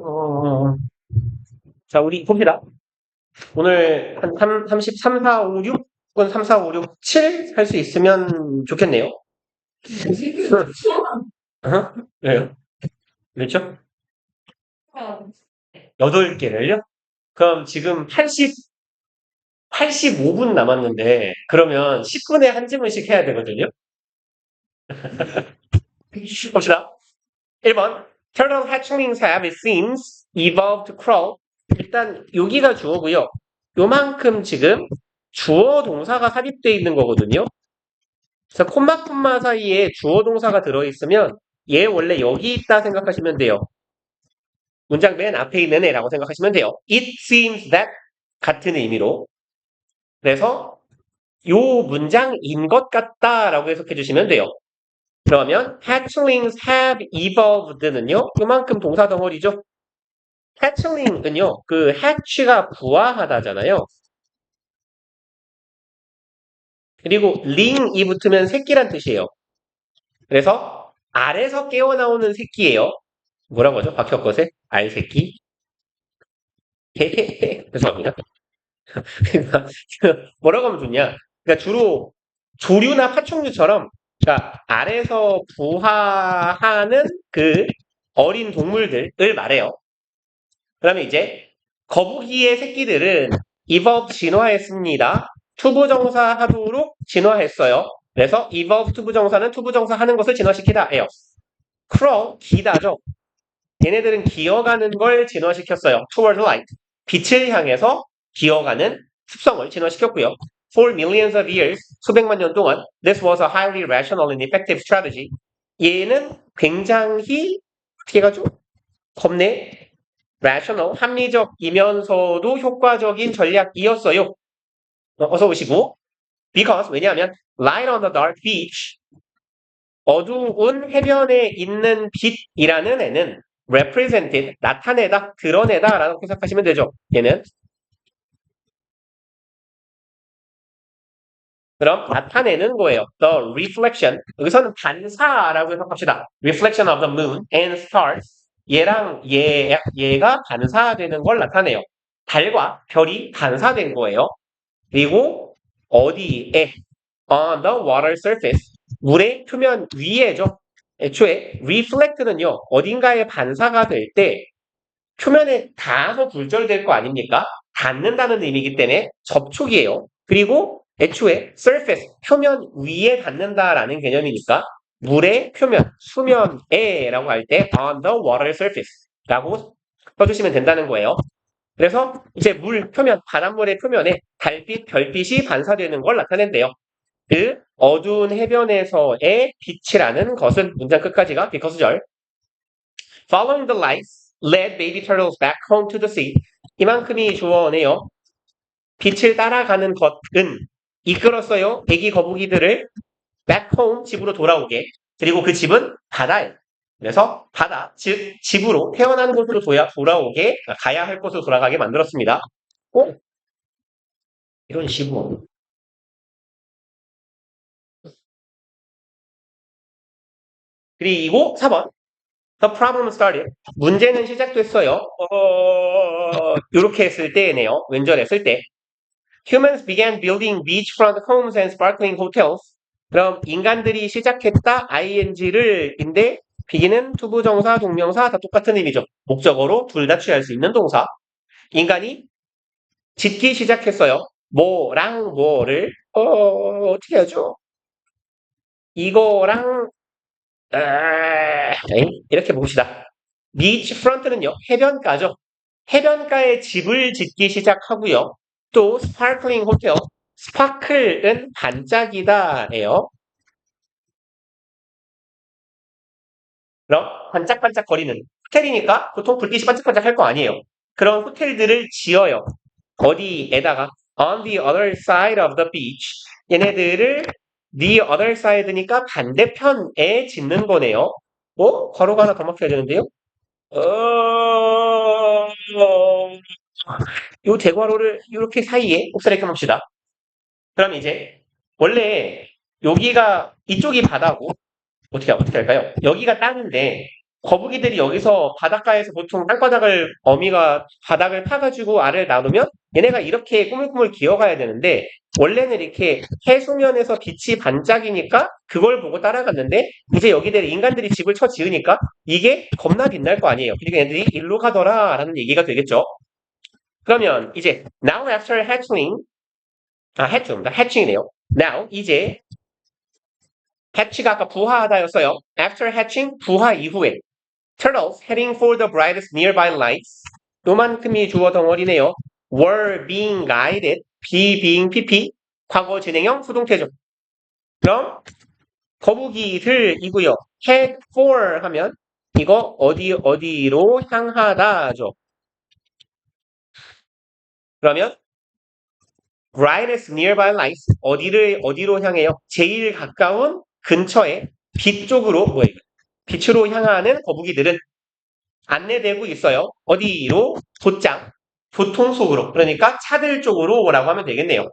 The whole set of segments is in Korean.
어, 자, 우리 봅시다. 오늘 한 33, 4, 5, 6, 혹은 3, 4, 5, 6, 7 할 수 있으면 좋겠네요. 어허, 왜요? 그렇죠? 8개를요? 그럼 지금 85분 남았는데, 그러면 10분에 한 질문씩 해야 되거든요? 봅시다. 1번. Turtle hatchlings have, it seems, evolved to crawl. 일단, 여기가 주어고요. 요만큼 지금 주어 동사가 삽입되어 있는 거거든요. 그래서 콤마 사이에 주어 동사가 들어있으면 얘 원래 여기 있다 생각하시면 돼요. 문장 맨 앞에 있는 애라고 생각하시면 돼요. It seems that 같은 의미로. 그래서 요 문장인 것 같다라고 해석해 주시면 돼요. 그러면 hatchlings have evolved는요. 그만큼 동사 덩어리죠. hatchling은요. 그 hatch가 부화하다잖아요. 그리고 링이 붙으면 새끼란 뜻이에요. 그래서 알에서 깨어나오는 새끼예요. 뭐라고 하죠? 박혁것의 알새끼? 헤헤헤. 죄송합니다. 그러니까 뭐라고 하면 좋냐? 그러니까 주로 조류나 파충류처럼 그러니까 알에서 부화하는 그 어린 동물들을 말해요. 그러면 이제 거북이의 새끼들은 evolve 진화했습니다. 투부정사 하도록 진화했어요. 그래서 evolve 투부정사는 투부정사 하는 것을 진화시키다예요. crawl 기다죠. 얘네들은 기어가는 걸 진화시켰어요. toward light. 빛을 향해서 기어가는 습성을 진화시켰고요. For millions of years, 수백만 년 동안, this was a highly rational and effective strategy. 얘는 굉장히 어떻게 가죠? 겁내 rational, 합리적이면서도 효과적인 전략이었어요. 어서 오시고. Because 왜냐하면 light on the dark beach, 어두운 해변에 있는 빛이라는 애는 represented, 나타내다, 드러내다 라고 해석하시면 되죠. 얘는. 그럼 나타내는 거예요. The reflection. 여기서는 반사라고 해석합시다. Reflection of the moon and stars. 얘가 반사되는 걸 나타내요. 달과 별이 반사된 거예요. 그리고 어디에? On the water surface. 물의 표면 위에죠. 애초에 reflect는요. 어딘가에 반사가 될 때 표면에 닿아서 굴절될 거 아닙니까? 닿는다는 의미이기 때문에 접촉이에요. 그리고 애초에 surface, 표면 위에 닿는다라는 개념이니까 물의 표면, 수면에라고 할 때 on the water surface라고 써주시면 된다는 거예요. 그래서 이제 물 표면, 바닷물의 표면에 달빛, 별빛이 반사되는 걸 나타낸대요. 그 어두운 해변에서의 빛이라는 것은 문장 끝까지가 비커스절. Following the lights led baby turtles back home to the sea. 이만큼이 주어네요. 빛을 따라가는 것은 이끌었어요. 애기 거북이들을 back home, 집으로 돌아오게. 그리고 그 집은 바다예요. 그래서 바다, 즉 집으로 태어난 곳으로 돌아오게 가야 할 곳으로 돌아가게 만들었습니다. 이런 식으로. 그리고 4번. The problem started. 문제는 시작됐어요. 이렇게 했을 때네요. 왼절했을 때. Humans began building beachfront homes and sparkling hotels. 그럼 인간들이 시작했다 ing를 비기는 투부정사, 동명사 다 똑같은 의미죠. 목적어로 둘 다 취할 수 있는 동사. 인간이 짓기 시작했어요. 뭐랑 뭐를 어떻게 하죠? 이거랑 이렇게 봅시다. beachfront는요. 해변가죠. 해변가에 집을 짓기 시작하고요. 또 스파클링 호텔, 스파클은 반짝이다예요. 그럼 반짝반짝거리는 호텔이니까 보통 불빛이 반짝반짝할 거 아니에요. 그런 호텔들을 지어요. 어디에다가 on the other side of the beach. 얘네들을 the other side니까 반대편에 짓는 거네요. 괄호가 하나 더 막혀야 되는데요. 요 대괄호를 이렇게 사이에 곱살이렇게 봅시다. 그럼 이제 원래 여기가 이쪽이 바다고 어떻게 할까요? 여기가 땅인데 거북이들이 여기서 바닷가에서 보통 땅바닥을 어미가 바닥을 파가지고 알을 나누면 얘네가 이렇게 꾸물꾸물 기어가야 되는데 원래는 이렇게 해수면에서 빛이 반짝이니까 그걸 보고 따라갔는데 이제 여기들 인간들이 집을 쳐 지으니까 이게 겁나 빛날 거 아니에요. 그러니까 얘네들이 일로 가더라 라는 얘기가 되겠죠. 그러면 이제 now after hatching hatching이네요. now 이제 hatch가 아까 부화하다였어요. after hatching 부화 이후에 turtles heading for the brightest nearby lights 요만큼이 주어 덩어리네요. were being guided be being pp 과거 진행형 수동태죠. 그럼 거북이들이고요. head for 하면 이거 어디로 향하다죠. 그러면 brightest nearby lights 어디로 향해요? 제일 가까운 근처에 빛 쪽으로 빛으로 향하는 거북이들은 안내되고 있어요. 어디로? 곧장 교통 속으로 그러니까 차들 쪽으로라고 하면 되겠네요.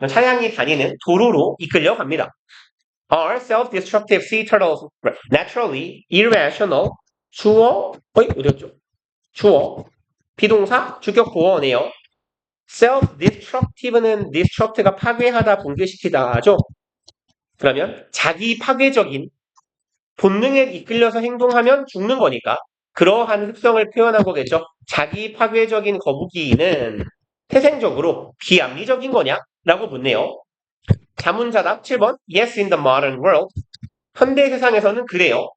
차량이 다니는 도로로 이끌려 갑니다. Are self-destructive sea turtles naturally irrational? 주어 어디였죠? 주어 비동사 주격 보어네요. self-destructive는 destruct가 파괴하다, 붕괴시키다죠. 그러면 자기 파괴적인 본능에 이끌려서 행동하면 죽는 거니까 그러한 습성을 표현한 거겠죠. 자기 파괴적인 거북이는 태생적으로 비합리적인 거냐? 라고 묻네요. 자문자답 7번 Yes, in the modern world. 현대 세상에서는 그래요.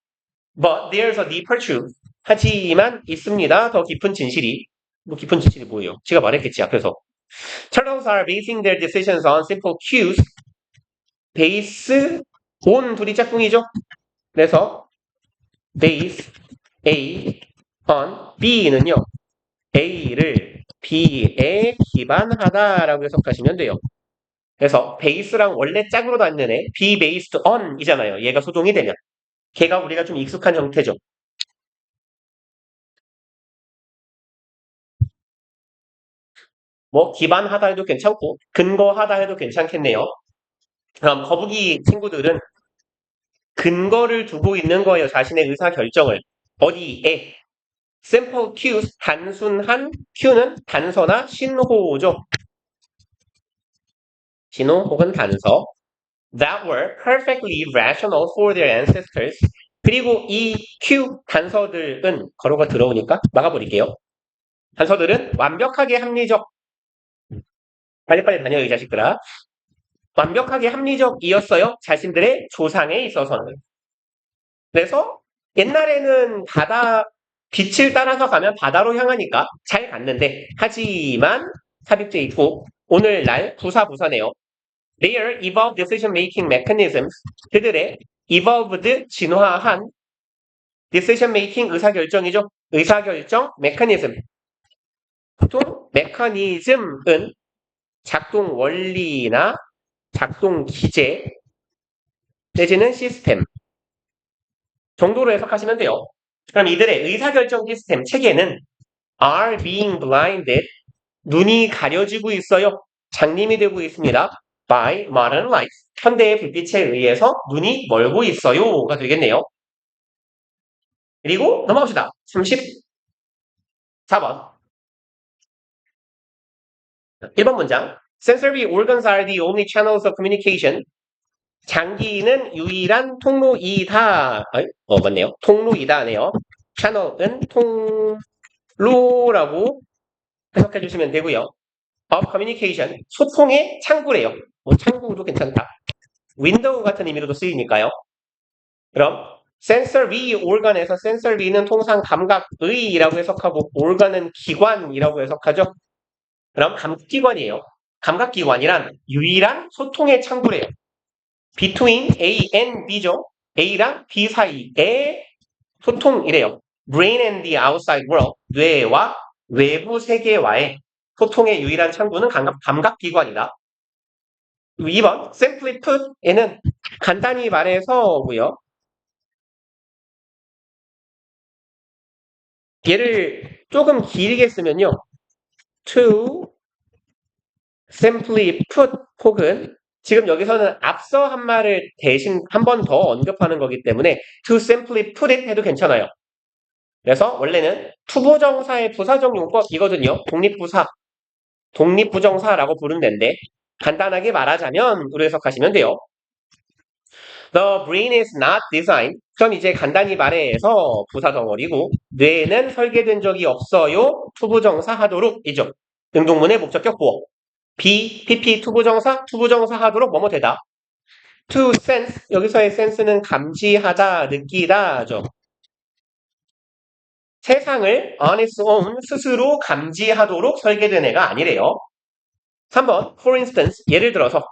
But there's a deeper truth. 하지만 있습니다. 더 깊은 진실이. 뭐 깊은 진실이 뭐예요? 제가 말했겠지 앞에서. Turtles are basing their decisions on simple cues. base, on 둘이 짝꿍이죠. 그래서 base A on B는요. A를 B에 기반하다라고 해석하시면 돼요. 그래서 베이스랑 원래 짝으로 닿는 애 B based on 이잖아요. 얘가 소동이 되면. 걔가 우리가 좀 익숙한 형태죠. 뭐 기반하다 해도 괜찮고 근거하다 해도 괜찮겠네요. 그럼 거북이 친구들은 근거를 두고 있는 거예요. 자신의 의사결정을. 어디에? simple cues, 단순한 cue는 단서나 신호죠. 신호 혹은 단서. that were perfectly rational for their ancestors. 그리고 이 cue, 단서들은 괄호가 들어오니까 막아버릴게요. 단서들은 완벽하게 합리적. 빨리빨리 다녀요, 이 자식들아. 완벽하게 합리적이었어요. 자신들의 조상에 있어서는. 그래서 옛날에는 빛을 따라서 가면 바다로 향하니까 잘 갔는데, 하지만 삽입돼 있고, 오늘날 부사네요. Their evolved decision-making mechanisms, 그들의 evolved, 진화한 decision-making, 의사결정이죠. 의사결정, mechanism. 보통 mechanism은 작동 원리나 작동 기제 내지는 시스템 정도로 해석하시면 돼요. 그럼 이들의 의사결정 시스템 체계는 are being blinded, 눈이 가려지고 있어요. 장님이 되고 있습니다. by modern light, 현대의 불빛에 의해서 눈이 멀고 있어요가 되겠네요. 그리고 넘어갑시다. 34번 1번 문장 Sensory organs are the only channels of communication. 장기는 유일한 통로이다. 맞네요. 통로이다네요. 채널은 통로라고 해석해 주시면 되고요. of communication, 소통의 창구래요. 뭐 창구도 괜찮다. 윈도우 같은 의미로도 쓰이니까요. 그럼 sensory organ에서 sensory는 통상 감각의라고 해석하고 organ은 기관이라고 해석하죠. 그럼 감각기관이에요. 감각기관이란 유일한 소통의 창구래요. between A and B죠. A랑 B 사이의 소통이래요. brain and the outside world, 뇌와 외부 세계와의 소통의 유일한 창구는 감각기관이다. 2번 simply put, 얘는 간단히 말해서고요. 얘를 조금 길게 쓰면요. to simply put 혹은 지금 여기서는 앞서 한 말을 대신 한 번 더 언급하는 거기 때문에 to simply put it 해도 괜찮아요. 그래서 원래는 투부정사의 부사적 용법이거든요. 독립부정사라고 부른다는데 간단하게 말하자면 으로 해석하시면 돼요. The brain is not designed. 그럼 이제 간단히 말해서 부사덩어리고 뇌는 설계된 적이 없어요. 투부정사 하도록 이죠. 능동문의 목적격 보어. PP 투부정사 하도록 뭐뭐 되다. To sense 여기서의 sense는 감지하다, 느끼다죠. 세상을 on its own 스스로 감지하도록 설계된 애가 아니래요. 3번 for instance 예를 들어서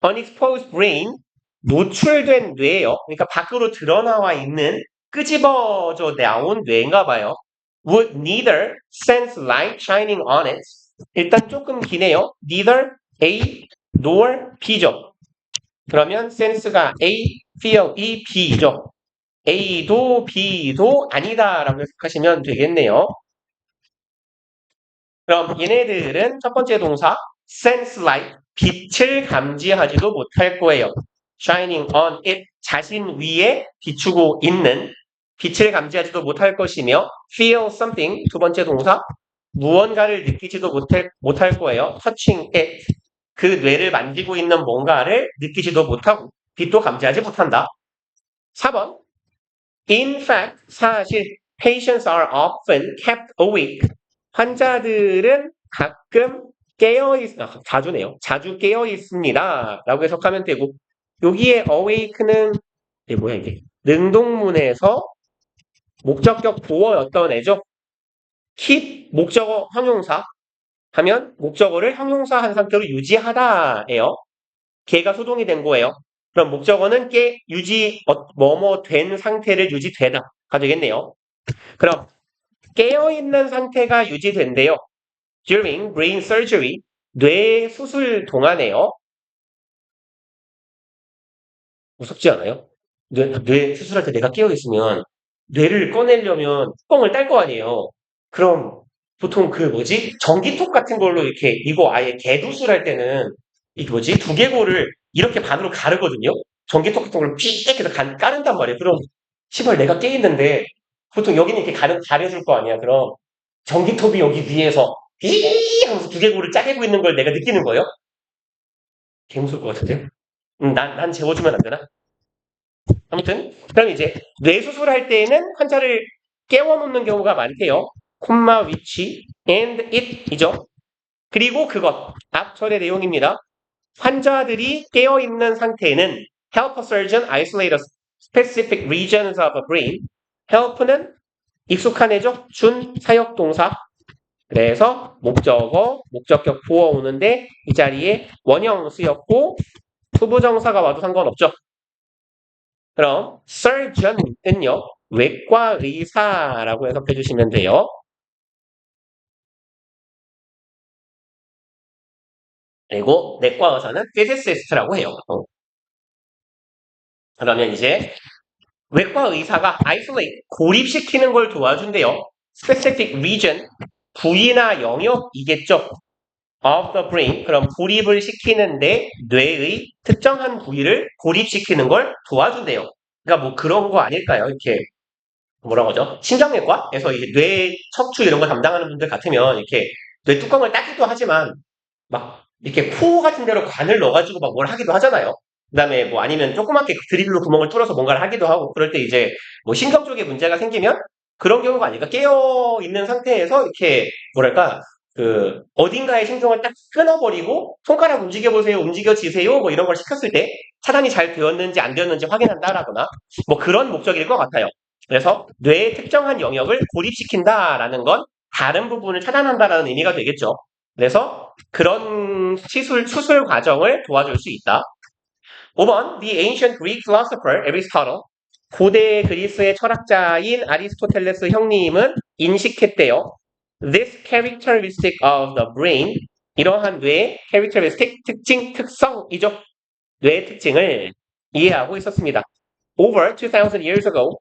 unexposed brain 노출된 뇌예요. 그러니까 밖으로 드러나와 있는 끄집어져 나온 뇌인가 봐요. Would neither sense light shining on it. 일단 조금 기네요. Neither A nor B죠. 그러면 sense가 A, feel이 B죠. A도 B도 아니다라고 해석하시면 되겠네요. 그럼 얘네들은 첫 번째 동사 sense light, 빛을 감지하지도 못할 거예요. shining on it, 자신 위에 비추고 있는 빛을 감지하지도 못할 것이며 feel something, 두 번째 동사 무언가를 느끼지도 못할 거예요. touching it, 그 뇌를 만지고 있는 뭔가를 느끼지도 못하고 빛도 감지하지 못한다. 4번 In fact, 사실 patients are often kept awake. 환자들은 가끔 자주네요. 자주 깨어 있습니다. 라고 해석하면 되고 여기에 awake는 뭐야 이게? 능동문에서 목적격 보어였던 애죠. keep 목적어 형용사 하면 목적어를 형용사 한 상태로 유지하다예요. 걔가 수동이 된 거예요. 그럼 목적어는 뭐뭐 된 상태를 유지되다가 되겠네요. 그럼 깨어있는 상태가 유지된대요. During brain surgery, 뇌 수술 동안에요. 무섭지 않아요? 뇌 수술할 때 내가 깨어있으면 뇌를 꺼내려면 뚜껑을 딸 거 아니에요. 그럼 보통 그 뭐지? 전기톱 같은 걸로 이렇게 이거 아예 개두술할 때는 이게 뭐지? 두개골을 이렇게 반으로 가르거든요. 전기톱 같은 걸로 삐 해서 까른단 말이에요. 그럼 시발 내가 깨있는데 보통 여기는 이렇게 가려줄 거 아니야. 그럼 전기톱이 여기 위에서 삐 하면서 두개골을 짜개고 있는 걸 내가 느끼는 거예요? 개 무서울 것 같은데? 난 재워주면 안 되나? 아무튼 그럼 이제 뇌수술할 때에는 환자를 깨워놓는 경우가 많대요. 콤마 위치 and it이죠. 그리고 그것 앞절의 내용입니다. 환자들이 깨어있는 상태에는 help a surgeon isolate a specific regions of a brain. help는 익숙한 애죠. 준 사역동사. 그래서 목적어, 목적격 보어 오는데 이 자리에 원형 쓰였고 투부정사가 와도 상관없죠. 그럼 surgeon은요. 외과 의사라고 해석해 주시면 돼요. 그리고 내과 의사는 physicist라고 해요. 그러면 이제 외과 의사가 isolate, 고립시키는 걸 도와준대요. specific region, 부위나 영역이겠죠. of the brain, 그럼 고립을 시키는데 뇌의 특정한 부위를 고립시키는 걸 도와준대요. 그러니까 뭐 그런 거 아닐까요? 이렇게 뭐라고 하죠? 심장내과에서 이제 뇌 척추 이런 거 담당하는 분들 같으면 이렇게 뇌 뚜껑을 닦기도 하지만 막 이렇게 코 같은 데로 관을 넣어가지고 막 뭘 하기도 하잖아요. 그다음에 뭐 아니면 조그맣게 드릴로 구멍을 뚫어서 뭔가를 하기도 하고 그럴 때 이제 뭐 신경 쪽에 문제가 생기면 그런 경우가 아닐까 깨어 있는 상태에서 이렇게 뭐랄까 그 어딘가의 신경을 딱 끊어버리고 손가락 움직여보세요, 움직여지세요 뭐 이런 걸 시켰을 때 차단이 잘 되었는지 안 되었는지 확인한다라거나 뭐 그런 목적일 것 같아요. 그래서 뇌의 특정한 영역을 고립시킨다라는 건 다른 부분을 차단한다라는 의미가 되겠죠. 그래서 그런 수술 과정을 도와줄 수 있다. 5번 The ancient Greek philosopher Aristotle 고대 그리스의 철학자인 아리스토텔레스 형님은 인식했대요. This characteristic of the brain 이러한 뇌의 characteristic 특성이죠. 뇌의 특징을 이해하고 있었습니다. Over 2000 years ago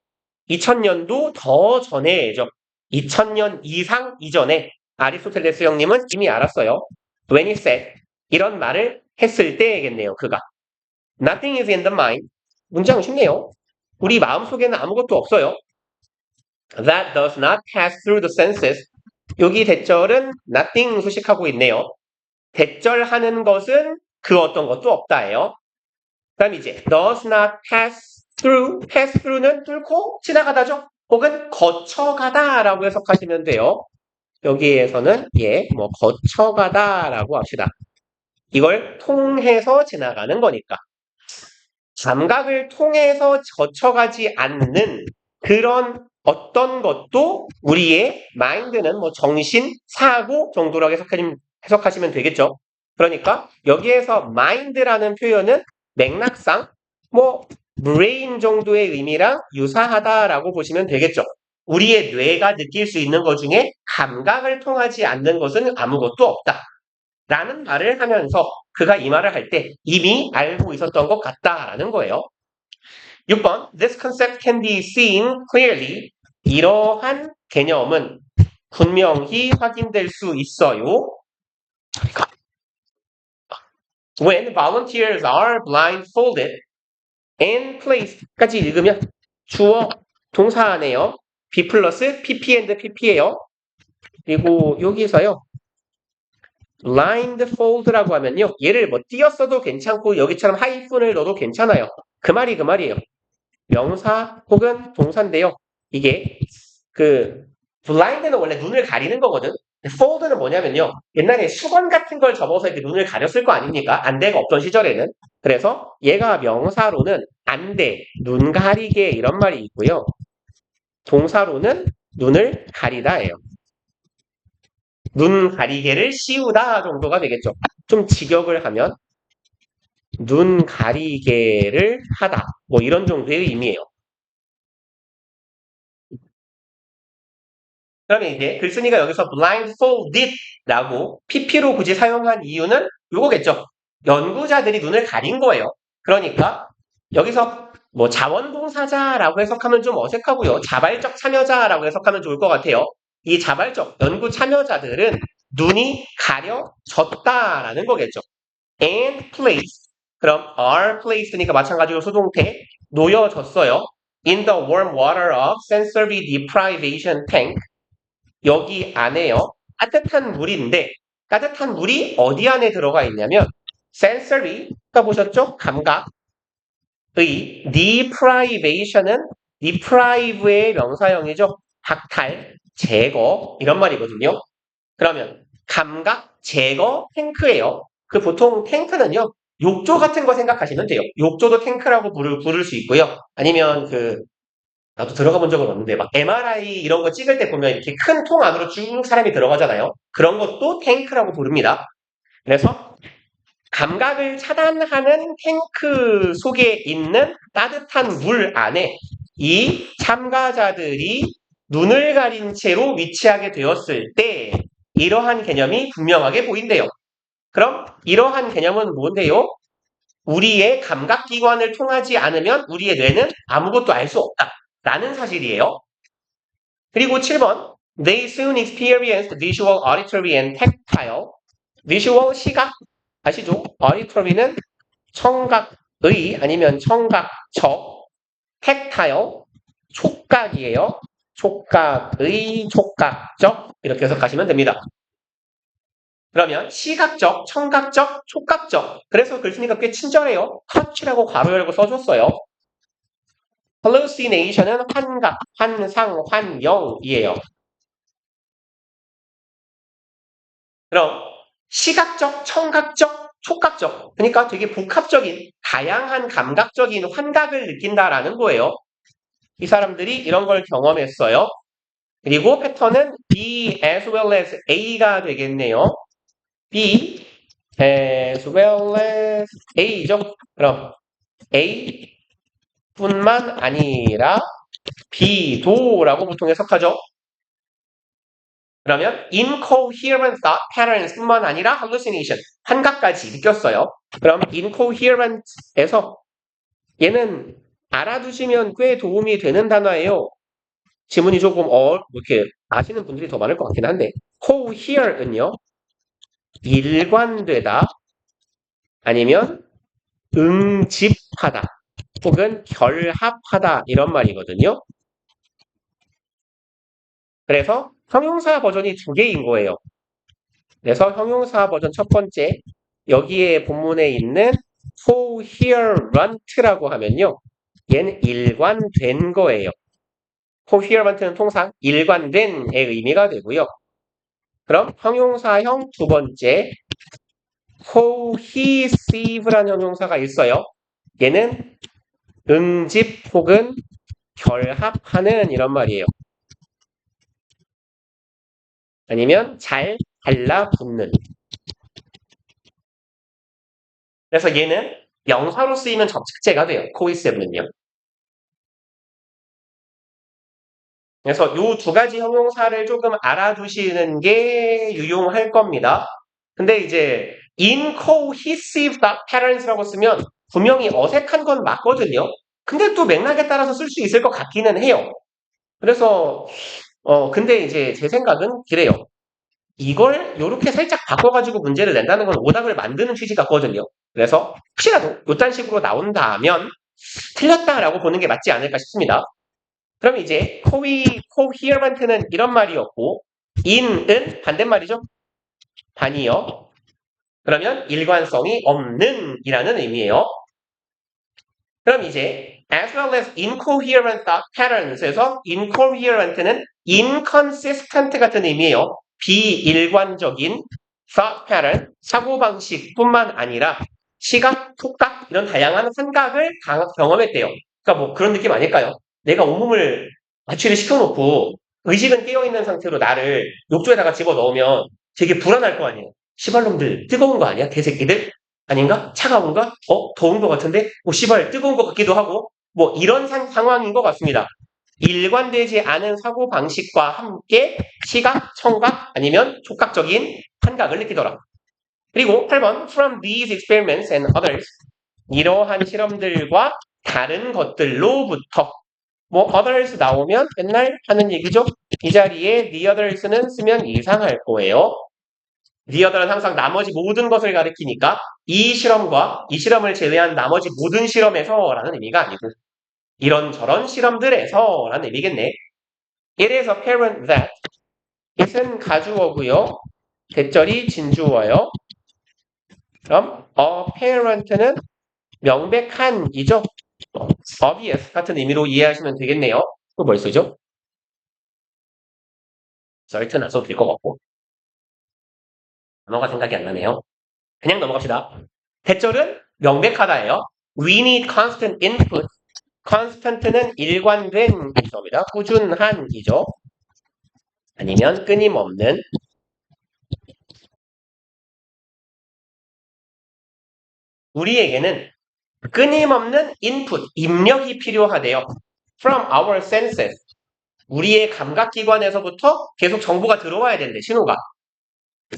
2000년도 더 전에죠. 2000년 이상 이전에 아리스토텔레스 형님은 이미 알았어요. When he said 이런 말을 했을 때겠네요. 그가 Nothing is in the mind. 문장은 쉽네요. 우리 마음속에는 아무것도 없어요. that does not pass through the senses. 여기 대절은 nothing 수식하고 있네요. 대절하는 것은 그 어떤 것도 없다예요. 그다음 이제 does not pass through, pass through는 뚫고 지나가다죠. 혹은 거쳐가다라고 해석하시면 돼요. 여기에서는 뭐 거쳐가다라고 합시다. 이걸 통해서 지나가는 거니까. 감각을 통해서 거쳐가지 않는 그런 어떤 것도 우리의 마인드는 뭐 정신, 사고 정도라고 해석하시면 되겠죠. 그러니까 여기에서 마인드라는 표현은 맥락상 뭐 brain 정도의 의미랑 유사하다라고 보시면 되겠죠. 우리의 뇌가 느낄 수 있는 것 중에 감각을 통하지 않는 것은 아무것도 없다. 라는 말을 하면서 그가 이 말을 할 때 이미 알고 있었던 것 같다라는 거예요. 6번 This concept can be seen clearly. 이러한 개념은 분명히 확인될 수 있어요. When volunteers are blindfolded and placed까지 읽으면 주어 동사네요. be 플러스 pp and pp예요. 그리고 여기서요. blindfold라고 하면요. 얘를 뭐 띄었어도 괜찮고 여기처럼 하이픈을 넣어도 괜찮아요. 그 말이에요. 명사 혹은 동사인데요. 이게 blind는 원래 눈을 가리는 거거든. fold는 뭐냐면요. 옛날에 수건 같은 걸 접어서 이렇게 눈을 가렸을 거 아닙니까? 안대가 없던 시절에는. 그래서 얘가 명사로는 안대, 눈 가리개 이런 말이 있고요. 동사로는 눈을 가리다예요. 눈 가리개를 씌우다 정도가 되겠죠. 좀 직역을 하면 눈 가리개를 하다 뭐 이런 정도의 의미예요. 그러면 이제 글쓴이가 여기서 blindfolded라고 pp로 굳이 사용한 이유는 요거겠죠. 연구자들이 눈을 가린 거예요. 그러니까 여기서 뭐 자원봉사자라고 해석하면 좀 어색하고요. 자발적 참여자라고 해석하면 좋을 것 같아요. 이 자발적 연구 참여자들은 눈이 가려졌다라는 거겠죠. and placed. 그럼 are placed니까 마찬가지로 수동태 놓여졌어요. in the warm water of sensory deprivation tank. 여기 안에요. 따뜻한 물인데 따뜻한 물이 어디 안에 들어가 있냐면 sensory, 아까 보셨죠? 감각의 deprivation은 deprive의 명사형이죠. 박탈, 제거 이런 말이거든요. 그러면 감각 제거 탱크예요. 그 보통 탱크는요. 욕조 같은 거 생각하시면 돼요. 욕조도 탱크라고 부를 수 있고요. 아니면 나도 들어가 본 적은 없는데 막 MRI 이런 거 찍을 때 보면 이렇게 큰 통 안으로 쭉 사람이 들어가잖아요. 그런 것도 탱크라고 부릅니다. 그래서 감각을 차단하는 탱크 속에 있는 따뜻한 물 안에 이 참가자들이 눈을 가린 채로 위치하게 되었을 때 이러한 개념이 분명하게 보인대요. 그럼 이러한 개념은 뭔데요? 우리의 감각기관을 통하지 않으면 우리의 뇌는 아무것도 알 수 없다. 라는 사실이에요. 그리고 7번 They soon experienced visual, auditory, and tactile. visual, 시각, 아시죠? auditory는 청각의 아니면 청각적, tactile, 촉각이에요. 촉각의, 촉각적 이렇게 해석하시면 됩니다. 그러면 시각적, 청각적, 촉각적. 그래서 글쓴이가 꽤 친절해요. touch라고 가로 열고 써줬어요. hallucination은 환각, 환상, 환영이에요. 그럼 시각적, 청각적, 촉각적. 그러니까 되게 복합적인, 다양한 감각적인 환각을 느낀다라는 거예요. 이 사람들이 이런 걸 경험했어요. 그리고 패턴은 B as well as A가 되겠네요. B as well as A죠. 그럼 A 뿐만 아니라 B도라고 보통 해석하죠. 그러면 incoherent thought patterns 뿐만 아니라 hallucination, 환각까지 느꼈어요. 그럼 incoherent에서 얘는 알아두시면 꽤 도움이 되는 단어예요. 지문이 조금 이렇게 아시는 분들이 더 많을 것 같긴 한데 cohere은요. 일관되다 아니면 응집하다 혹은 결합하다 이런 말이거든요. 그래서 형용사 버전이 두 개인 거예요. 그래서 형용사 버전 첫 번째, 여기에 본문에 있는 coherent라고 하면요. 얘는 일관된 거예요. coherent는 통상 일관된의 의미가 되고요. 그럼 형용사형 두 번째, cohesive라는 형용사가 있어요. 얘는 응집 혹은 결합하는 이런 말이에요. 아니면 잘 달라붙는. 그래서 얘는 명사로 쓰이면 접속제가 돼요. cohesive는요. 그래서 이 두 가지 형용사를 조금 알아두시는 게 유용할 겁니다. 근데 이제 incohesive patterns라고 쓰면 분명히 어색한 건 맞거든요. 근데 또 맥락에 따라서 쓸 수 있을 것 같기는 해요. 그래서 근데 이제 제 생각은 그래요. 이걸 이렇게 살짝 바꿔가지고 문제를 낸다는 건 오답을 만드는 취지 같거든요. 그래서 혹시라도 이딴 식으로 나온다면 틀렸다라고 보는 게 맞지 않을까 싶습니다. 그럼 이제 coherent는 이런 말이었고 in은 반대말이죠. 반이요. 그러면 일관성이 없는 이라는 의미예요. 그럼 이제 as well as incoherent thought patterns에서 incoherent는 inconsistent 같은 의미예요. 비일관적인 thought pattern, 사고방식뿐만 아니라 시각, 촉각 이런 다양한 생각을 경험했대요. 그러니까 뭐 그런 느낌 아닐까요? 내가 온몸을 마취를 시켜놓고 의식은 깨어있는 상태로 나를 욕조에다가 집어넣으면 되게 불안할 거 아니에요. 시발놈들 뜨거운 거 아니야? 개새끼들? 아닌가? 차가운가? 더운 것 같은데? 시발 뜨거운 것 같기도 하고 뭐 이런 상황인 것 같습니다. 일관되지 않은 사고방식과 함께 시각, 청각 아니면 촉각적인 환각을 느끼더라. 그리고 8번 From these experiments and others 이러한 실험들과 다른 것들로부터 뭐 others 나오면 맨날 하는 얘기죠. 이 자리에 the others는 쓰면 이상할 거예요. the other는 항상 나머지 모든 것을 가리키니까 이 실험과 이 실험을 제외한 나머지 모든 실험에서 라는 의미가 아니고 이런저런 실험들에서 라는 의미겠네. It is apparent that it은 가주어고요. 대절이 진주어요. 그럼 apparent는 명백한이죠. obvious 같은 의미로 이해하시면 되겠네요. 또 뭘 쓰죠? certain 안 써도 될 것 같고 단어가 생각이 안 나네요. 그냥 넘어갑시다. 대절은 명백하다예요. We need constant input. constant는 일관된 이죠입니다. 꾸준한이죠. 아니면 끊임없는. 우리에게는 끊임없는 input, 입력이 필요하대요. From our senses. 우리의 감각기관에서부터 계속 정보가 들어와야 된대, 신호가.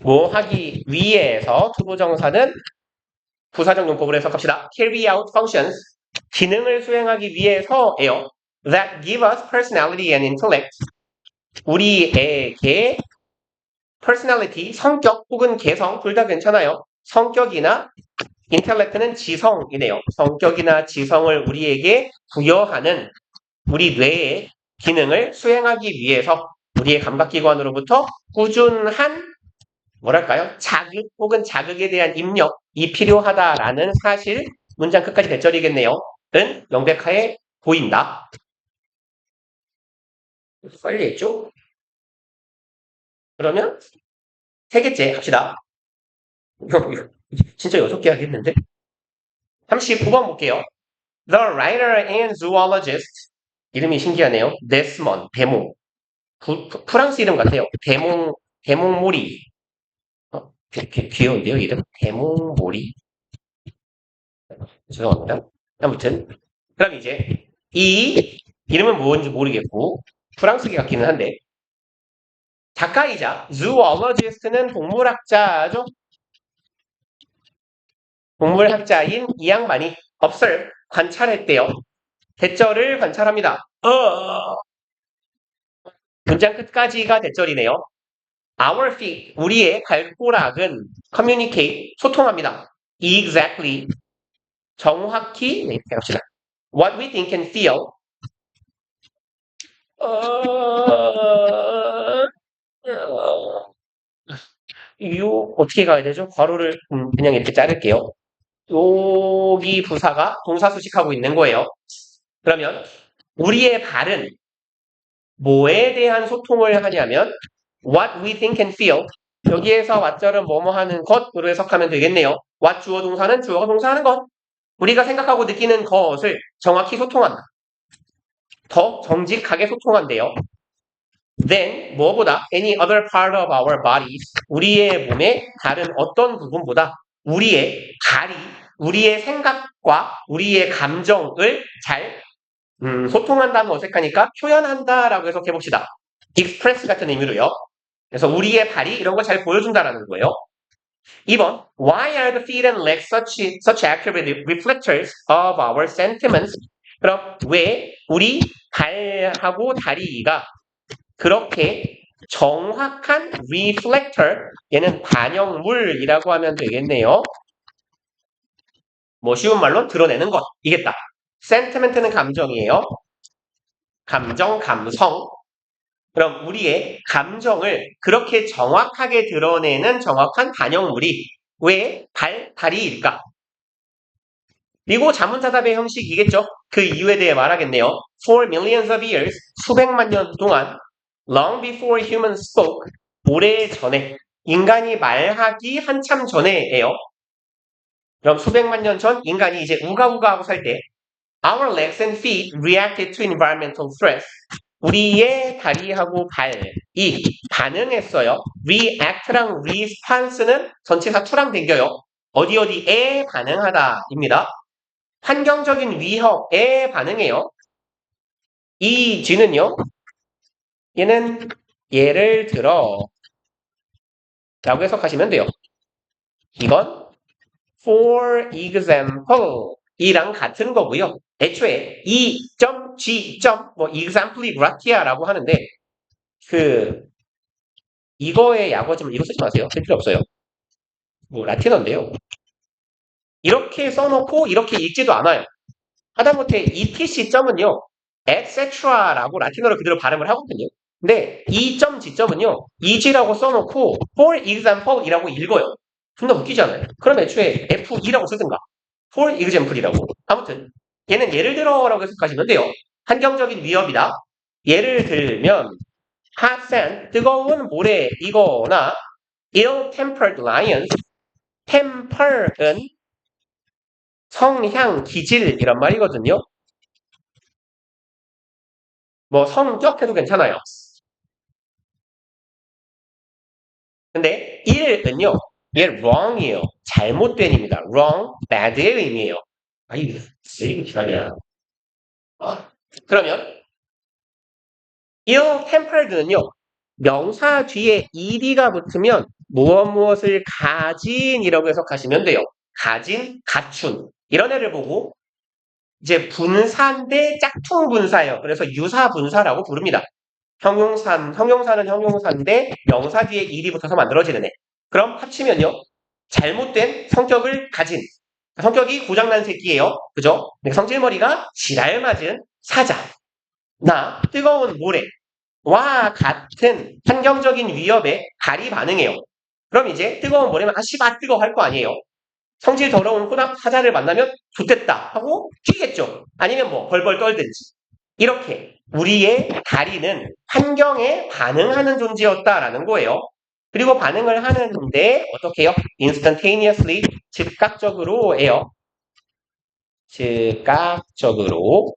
뭐 하기 위해서 투부정사는 부사적 용법으로 해석합시다. Carry out functions. 기능을 수행하기 위해서예요. That give us personality and intellect. 우리에게 personality, 성격 혹은 개성 둘 다 괜찮아요. 성격이나 intellect는 지성이네요. 성격이나 지성을 우리에게 부여하는 우리 뇌의 기능을 수행하기 위해서 우리의 감각기관으로부터 꾸준한 뭐랄까요? 자극 혹은 자극에 대한 입력이 필요하다라는 사실 문장 끝까지 대절이겠네요. 는 명백하게 보인다. 빨리 했죠? 그러면 세 개째 합시다. 진짜 6개 하겠는데? 39번 볼게요. The writer and zoologist 이름이 신기하네요. 데스먼, 데몽. 프랑스 이름 같아요. 데몽모리. 귀여운데요, 이름? 데몽모리. 죄송합니다. 아무튼. 그럼 이제 이 이름은 뭔지 모르겠고 프랑스계 같기는 한데 작가이자 zoologist는 동물학자죠. 동물학자인 이 양반이 observe, 관찰했대요. 대절을 관찰합니다. 문장 끝까지가 대절이네요. Our feet, 우리의 발꼬락은 communicate, 소통합니다. Exactly, 정확히, 네, 이렇게 합시다. What we think and feel. 요 어떻게 가야 되죠? 괄호를 그냥 이렇게 자를게요. 여기 부사가 동사 수식하고 있는 거예요. 그러면 우리의 발은 뭐에 대한 소통을 하냐면 what we think and feel 여기에서 what절은 뭐뭐 하는 것으로 해석하면 되겠네요. what 주어 동사는 주어가 동사하는 것. 우리가 생각하고 느끼는 것을 정확히 소통한다. 더 정직하게 소통한대요. Then 뭐보다 any other part of our bodies 우리의 몸의 다른 어떤 부분보다 우리의 발이 우리의 생각과 우리의 감정을 잘 소통한다는 어색하니까 표현한다라고 해석해 봅시다. express 같은 의미로요. 그래서 우리의 발이 이런 걸 잘 보여준다라는 거예요. 2번 Why are the feet and legs such accurate reflectors of our sentiments? 그럼 왜 우리 발하고 다리가 그렇게 정확한 reflector 얘는 반영물이라고 하면 되겠네요. 뭐 쉬운 말로 드러내는 것이겠다. sentiment는 감정이에요. 감정, 감성. 그럼 우리의 감정을 그렇게 정확하게 드러내는 정확한 반영물이 왜 다리일까? 그리고 자문자답의 형식이겠죠. 그 이유에 대해 말하겠네요. For millions of years, 수백만 년 동안 long before humans spoke, 오래 전에, 인간이 말하기 한참 전에예요. 그럼 수백만 년 전 인간이 이제 우가우가 하고 살 때 our legs and feet reacted to environmental threats. 우리의 다리하고 발이 반응했어요. react랑 response는 전치사 to랑 댕겨요. 어디에 반응하다입니다. 환경적인 위협에 반응해요. 이 G는요. 얘는 예를 들어 라고 해석하시면 돼요. 이건 for example 이랑 같은 거고요. 애초에 E.G. 뭐 example이 gra티아라고 하는데 이거의 약어지만 이거 쓰지 마세요. 쓸 필요 없어요. 뭐 라틴어인데요. 이렇게 써놓고 이렇게 읽지도 않아요. 하다못해 etc.은요. etc라고 라틴어로 그대로 발음을 하거든요. 근데 E.G점은요. is라고 써놓고 for example이라고 읽어요. 존나 웃기잖아요. 그럼 애초에 F2라고 쓰든가 for example이라고. 아무튼 얘는 예를 들어라고 해석하시면 돼요. 환경적인 위협이다. 예를 들면 hot sand, 뜨거운 모래이거나 ill-tempered lions, temper은 성향, 기질 이란 말이거든요. 뭐 성격 해도 괜찮아요. 근데 ill은요. 얘 wrong이에요. 잘못된입니다. wrong, bad의 의미예요. 아이, 쓰레기 기다려. 그러면 ill-tempered는요. 명사 뒤에 ed가 붙으면 무엇을 가진이라고 해석하시면 돼요. 가진, 갖춘. 이런 애를 보고 이제 분사인데 짝퉁 분사예요. 그래서 유사 분사라고 부릅니다. 형용사는 형용사인데 명사 뒤에 ed이 붙어서 만들어지는 애. 그럼 합치면요. 잘못된 성격을 가진 성격이 고장난 새끼예요. 그죠? 성질머리가 지랄 맞은 사자. 나 뜨거운 모래와 같은 환경적인 위협에 발이 반응해요. 그럼 이제 뜨거운 모래면 씨발 뜨거워 할 거 아니에요. 성질 더러운 호남 사자를 만나면 좋겠다 하고 뛰겠죠. 아니면 뭐 벌벌 떨든지. 이렇게 우리의 다리는 환경에 반응하는 존재였다라는 거예요. 그리고 반응을 하는데 어떻게 해요? instantaneously, 즉각적으로예요. 즉각적으로.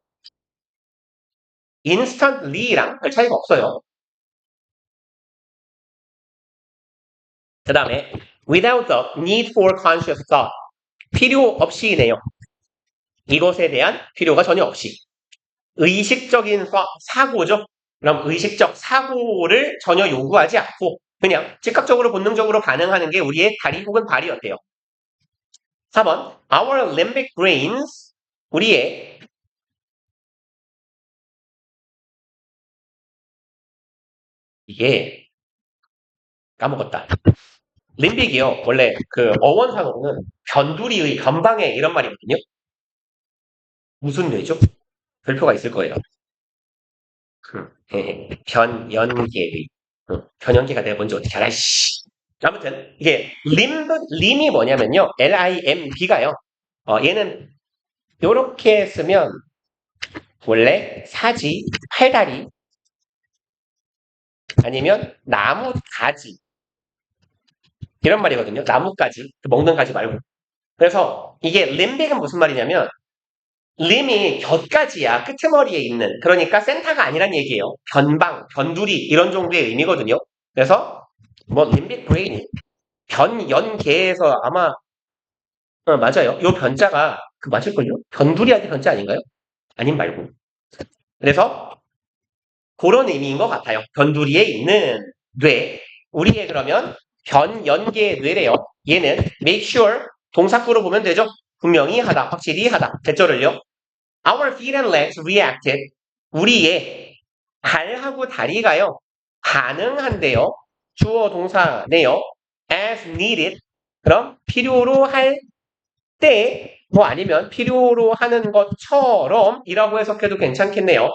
instantly랑 별 차이가 없어요. 그 다음에 without the need for conscious thought. 필요 없이네요. 이것에 대한 필요가 전혀 없이. 의식적인 사고죠. 그럼 의식적 사고를 전혀 요구하지 않고 그냥 즉각적으로 본능적으로 반응하는 게 우리의 다리 혹은 발이었대요. 4번 Our limbic brains 우리의 이게 까먹었다. 림빅이요. 원래 그 어원상으로는 변두리의 변방에 이런 말이거든요. 무슨 뇌죠? 별표가 있을 거예요. 변연계의. 변연계가 내가 뭔지 어떻게 알아? 씨. 아무튼 이게 림이 뭐냐면요. limb가요. 얘는 요렇게 쓰면 원래 사지, 팔다리 아니면 나무 가지 이런 말이거든요. 나뭇가지 먹는 가지 말고. 그래서 이게 림빅은 무슨 말이냐면 림이 곁가지야. 끄트머리에 있는. 그러니까 센터가 아니란 얘기예요. 변방, 변두리 이런 정도의 의미거든요. 그래서 뭐 림빅 브레인이 변연계에서 아마 맞아요. 요 변자가 그 맞을걸요? 변두리한테 변자 아닌가요? 아님 말고. 그래서 그런 의미인 것 같아요. 변두리에 있는 뇌. 우리의 그러면 변연계의 뇌래요. 얘는 make sure 동사구로 보면 되죠. 분명히 하다, 확실히 하다. 대절을요. Our feet and legs reacted. 우리의 발하고 다리가요. 반응한대요. 주어 동사네요. As needed. 그럼 필요로 할 때, 뭐 아니면 필요로 하는 것처럼 이라고 해석해도 괜찮겠네요.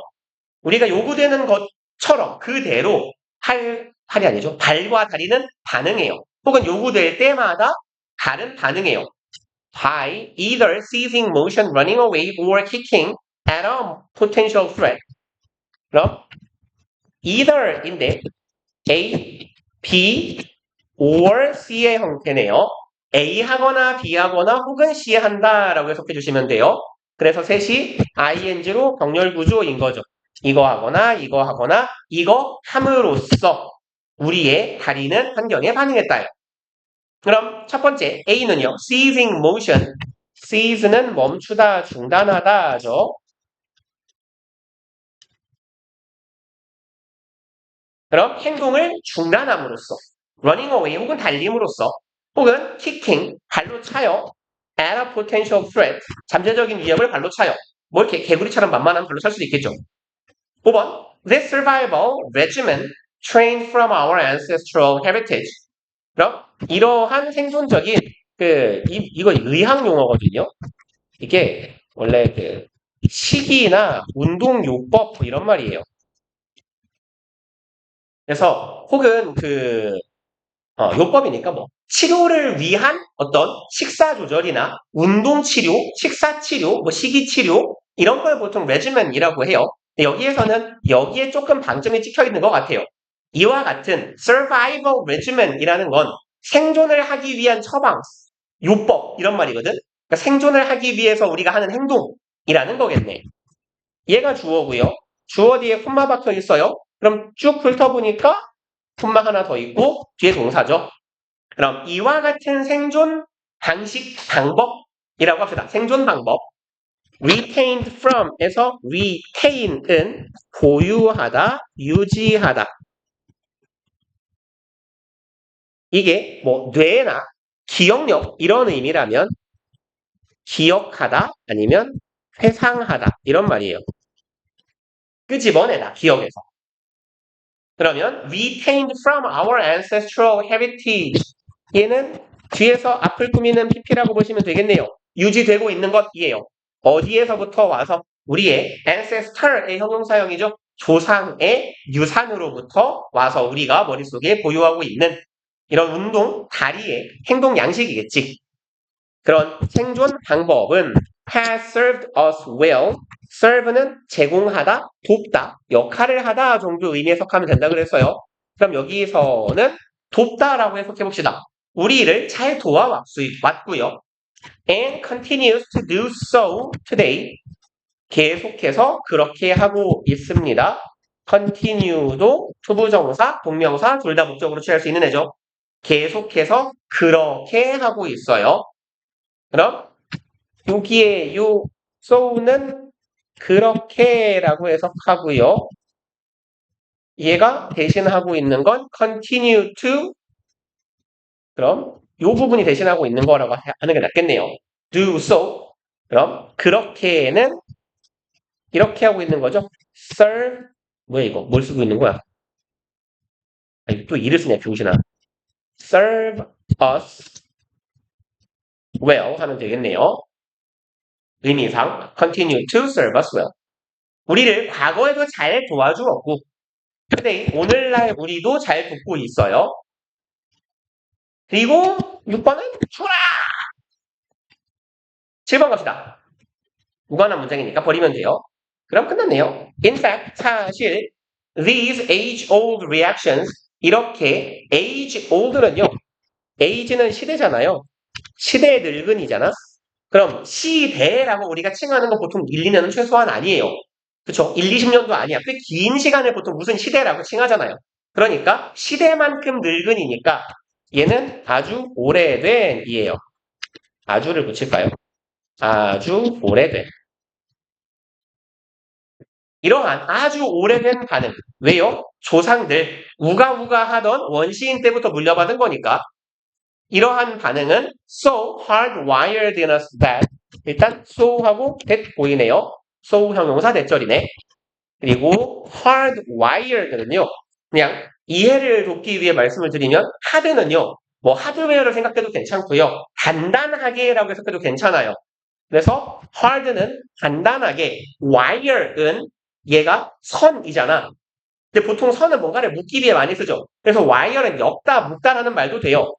우리가 요구되는 것처럼 그대로 팔이 아니죠. 발과 다리는 반응해요. 혹은 요구될 때마다 다른 반응해요. By either ceasing motion, running away, or kicking at a potential threat. 그럼 either인데 A, B, or C의 형태네요. A 하거나 B 하거나 혹은 C 한다라고 해석해 주시면 돼요. 그래서 셋이 ing로 병렬 구조인 거죠. 이거 하거나 이거 하거나 이거 함으로써 우리의 다리는 환경에 반응했다요. 그럼 첫 번째 A는요. ceasing motion. cease는 멈추다, 중단하다죠. 그럼 행동을 중단함으로써 running away 혹은 달림으로써 혹은 kicking 발로 차요. at a potential threat 잠재적인 위협을 발로 차요. 뭐 이렇게 개구리처럼 만만하면 발로 찰 수도 있겠죠. 5번 This survival regimen trained from our ancestral heritage. 그럼 이러한 생존적인 이거 의학 용어거든요. 이게 원래 식이나 운동요법 뭐 이런 말이에요. 그래서 혹은 요법이니까 뭐 치료를 위한 어떤 식사 조절이나 운동 치료, 식사 치료, 뭐 식이 치료 이런 걸 보통 레지멘이라고 해요. 여기에서는 여기에 조금 방점이 찍혀 있는 것 같아요. 이와 같은 survival regimen이라는 건 생존을 하기 위한 처방, 요법 이런 말이거든. 그러니까 생존을 하기 위해서 우리가 하는 행동이라는 거겠네. 얘가 주어고요. 주어 뒤에 콤마 박혀 있어요. 그럼 쭉 훑어보니까 콤마 하나 더 있고 뒤에 동사죠. 그럼 이와 같은 생존 방식 방법이라고 합시다. 생존 방법. retained from에서 retain은 보유하다, 유지하다. 이게 뭐 뇌나 기억력 이런 의미라면 기억하다 아니면 회상하다 이런 말이에요. 끄집어내다 기억에서. 그러면 retained from our ancestral heritage 얘는 뒤에서 앞을 꾸미는 PP라고 보시면 되겠네요. 유지되고 있는 것이에요. 어디에서부터 와서 우리의 ancestor의 형용사형이죠. 조상의 유산으로부터 와서 우리가 머릿속에 보유하고 있는 이런 운동, 다리의 행동 양식이겠지. 그런 생존 방법은 has served us well. serve는 제공하다, 돕다, 역할을 하다 정도 의미 해석하면 된다 그랬어요. 그럼 여기서는 돕다라고 해석해 봅시다. 우리를 잘 도와왔고요. and continues to do so today. 계속해서 그렇게 하고 있습니다. continue도 투부정사, 동명사 둘 다 목적으로 취할 수 있는 애죠. 계속해서 그렇게 하고 있어요. 그럼 여기에 요 so는 그렇게라고 해석하고요. 얘가 대신하고 있는 건 continue to 그럼 요 부분이 대신하고 있는 거라고 하는 게 낫겠네요. do so 그럼 그렇게는 이렇게 하고 있는 거죠. serve 뭐야 이거 뭘 쓰고 있는 거야? 아니, 또 일을 쓰냐 병신아. serve us well 하면 되겠네요. 의미상 continue to serve us well. 우리를 과거에도 잘 도와주었고 근데 오늘날 우리도 잘 돕고 있어요. 그리고 6번은 주라! 7번 갑시다. 무관한 문장이니까 버리면 돼요. 그럼 끝났네요. In fact, 사실 these age-old reactions 이렇게 age-old는요. age는 시대잖아요. 시대의 늙은이잖아. 그럼 시대라고 우리가 칭하는 거 보통 1, 2년은 최소한 아니에요. 그쵸? 1, 20년도 아니야. 꽤 긴 시간을 보통 무슨 시대라고 칭하잖아요. 그러니까 시대만큼 늙은이니까 얘는 아주 오래된 이에요. 아주를 붙일까요? 아주 오래된. 이러한 아주 오래된 반응. 왜요? 조상들 우가우가 하던 원시인 때부터 물려받은 거니까 이러한 반응은 so hardwired in us that 일단 so하고 that 보이네요. so 형용사 대절이네. 그리고 hardwired는요. 그냥 이해를 돕기 위해 말씀을 드리면 하드는요. 뭐 하드웨어를 생각해도 괜찮고요. 단단하게라고 해석해도 괜찮아요. 그래서 hard는 간단하게, wire은 얘가 선이잖아. 근데 보통 선은 뭔가를 묶기 위해 많이 쓰죠. 그래서 wire는 엮다, 묶다라는 말도 돼요.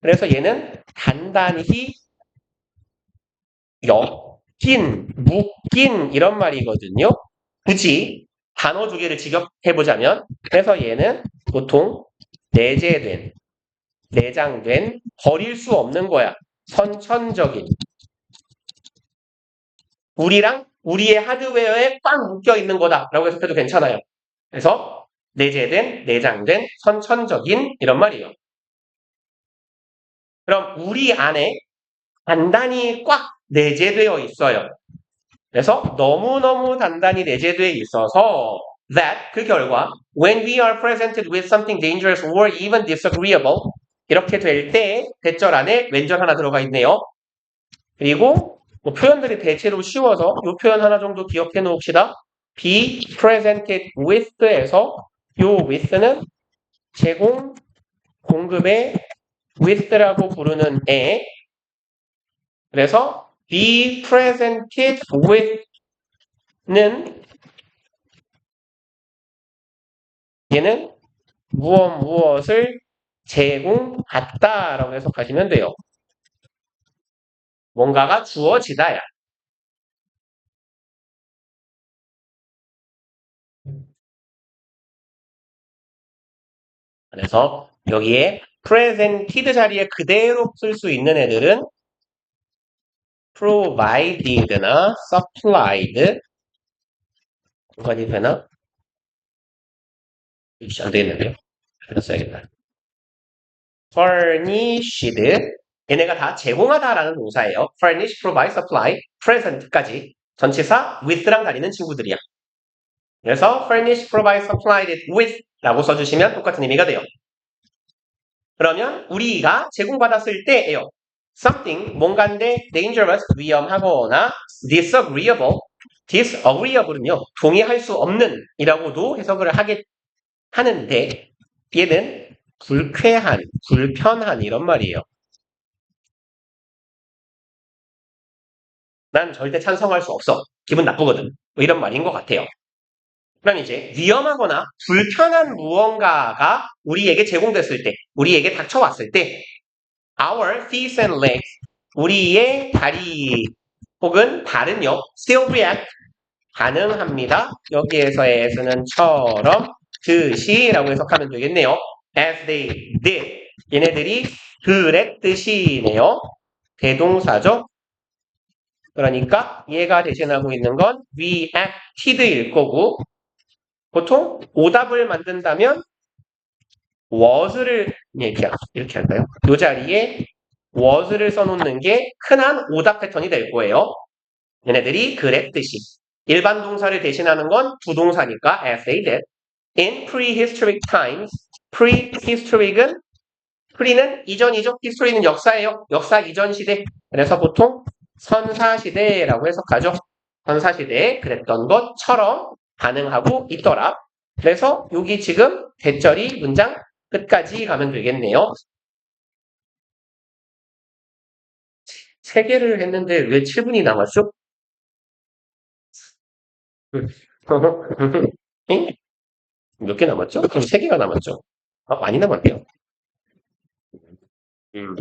그래서 얘는 단단히 엮인, 묶인 이런 말이거든요. 굳이 단어 두 개를 직역해보자면 그래서 얘는 보통 내재된, 내장된, 버릴 수 없는 거야. 선천적인. 우리랑 우리의 하드웨어에 꽉 묶여 있는 거다라고 해석해도 괜찮아요. 그래서 내재된, 내장된, 선천적인 이런 말이에요. 그럼 우리 안에 단단히 꽉 내재되어 있어요. 그래서 너무너무 단단히 내재되어 있어서 that 그 결과 when we are presented with something dangerous or even disagreeable 이렇게 될 때 대절 안에 왼절 하나 들어가 있네요. 그리고 뭐 표현들이 대체로 쉬워서 이 표현 하나 정도 기억해 놓읍시다. be presented with에서 이 with는 제공, 공급의 with라고 부르는 애. 그래서 be presented with는 얘는 무엇을 제공받다라고 해석하시면 돼요. 뭔가가 주어지다야. 그래서 여기에 presented 자리에 그대로 쓸 수 있는 애들은 provided나 supplied 연관이 되나? 역시 안 되겠는데요. 하나 써야겠다. furnished 얘네가 다 제공하다라는 동사예요. furnish, provide, supply, present까지 전치사 with랑 다니는 친구들이야. 그래서 furnish, provide, supplied with 라고 써주시면 똑같은 의미가 돼요. 그러면 우리가 제공받았을 때예요. something, 뭔가인데 dangerous, 위험하거나 disagreeable, disagreeable은요. 동의할 수 없는 이라고도 해석을 하는데 얘는 불쾌한, 불편한 이런 말이에요. 난 절대 찬성할 수 없어. 기분 나쁘거든. 뭐 이런 말인 것 같아요. 그럼 이제 위험하거나 불편한 무언가가 우리에게 제공됐을 때, 우리에게 닥쳐왔을 때 our feet and legs, 우리의 다리 혹은 발은요, still react, 반응합니다. 여기에서의 as는 처럼, 듯이라고 해석하면 되겠네요. as they did. 얘네들이 그랬듯이네요. 대동사죠. 그러니까 얘가 대신하고 있는 건 reacted일 거고 보통 오답을 만든다면 was를 이렇게 할까요? 이 자리에 was를 써놓는 게 흔한 오답 패턴이 될 거예요. 얘네들이 그랬듯이. 일반 동사를 대신하는 건 부동사니까 as they did. In prehistoric times, prehistoric은 pre는 이전이죠. history는 역사예요. 역사 이전 시대. 그래서 보통 선사시대라고 해석하죠. 선사시대에 그랬던 것처럼 반응하고 있더라. 그래서 여기 지금 대절이 문장 끝까지 가면 되겠네요. 3개를 했는데 왜 7분이 남았죠? 몇 개 남았죠? 그럼 3개가 남았죠? 아, 많이 남았네요. 음,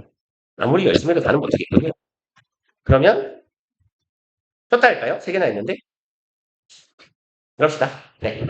아무리 열심히 해도 다는 못하겠군요. 그러면 쳤다 할까요? 세 개나 있는데. 그럽시다. 네.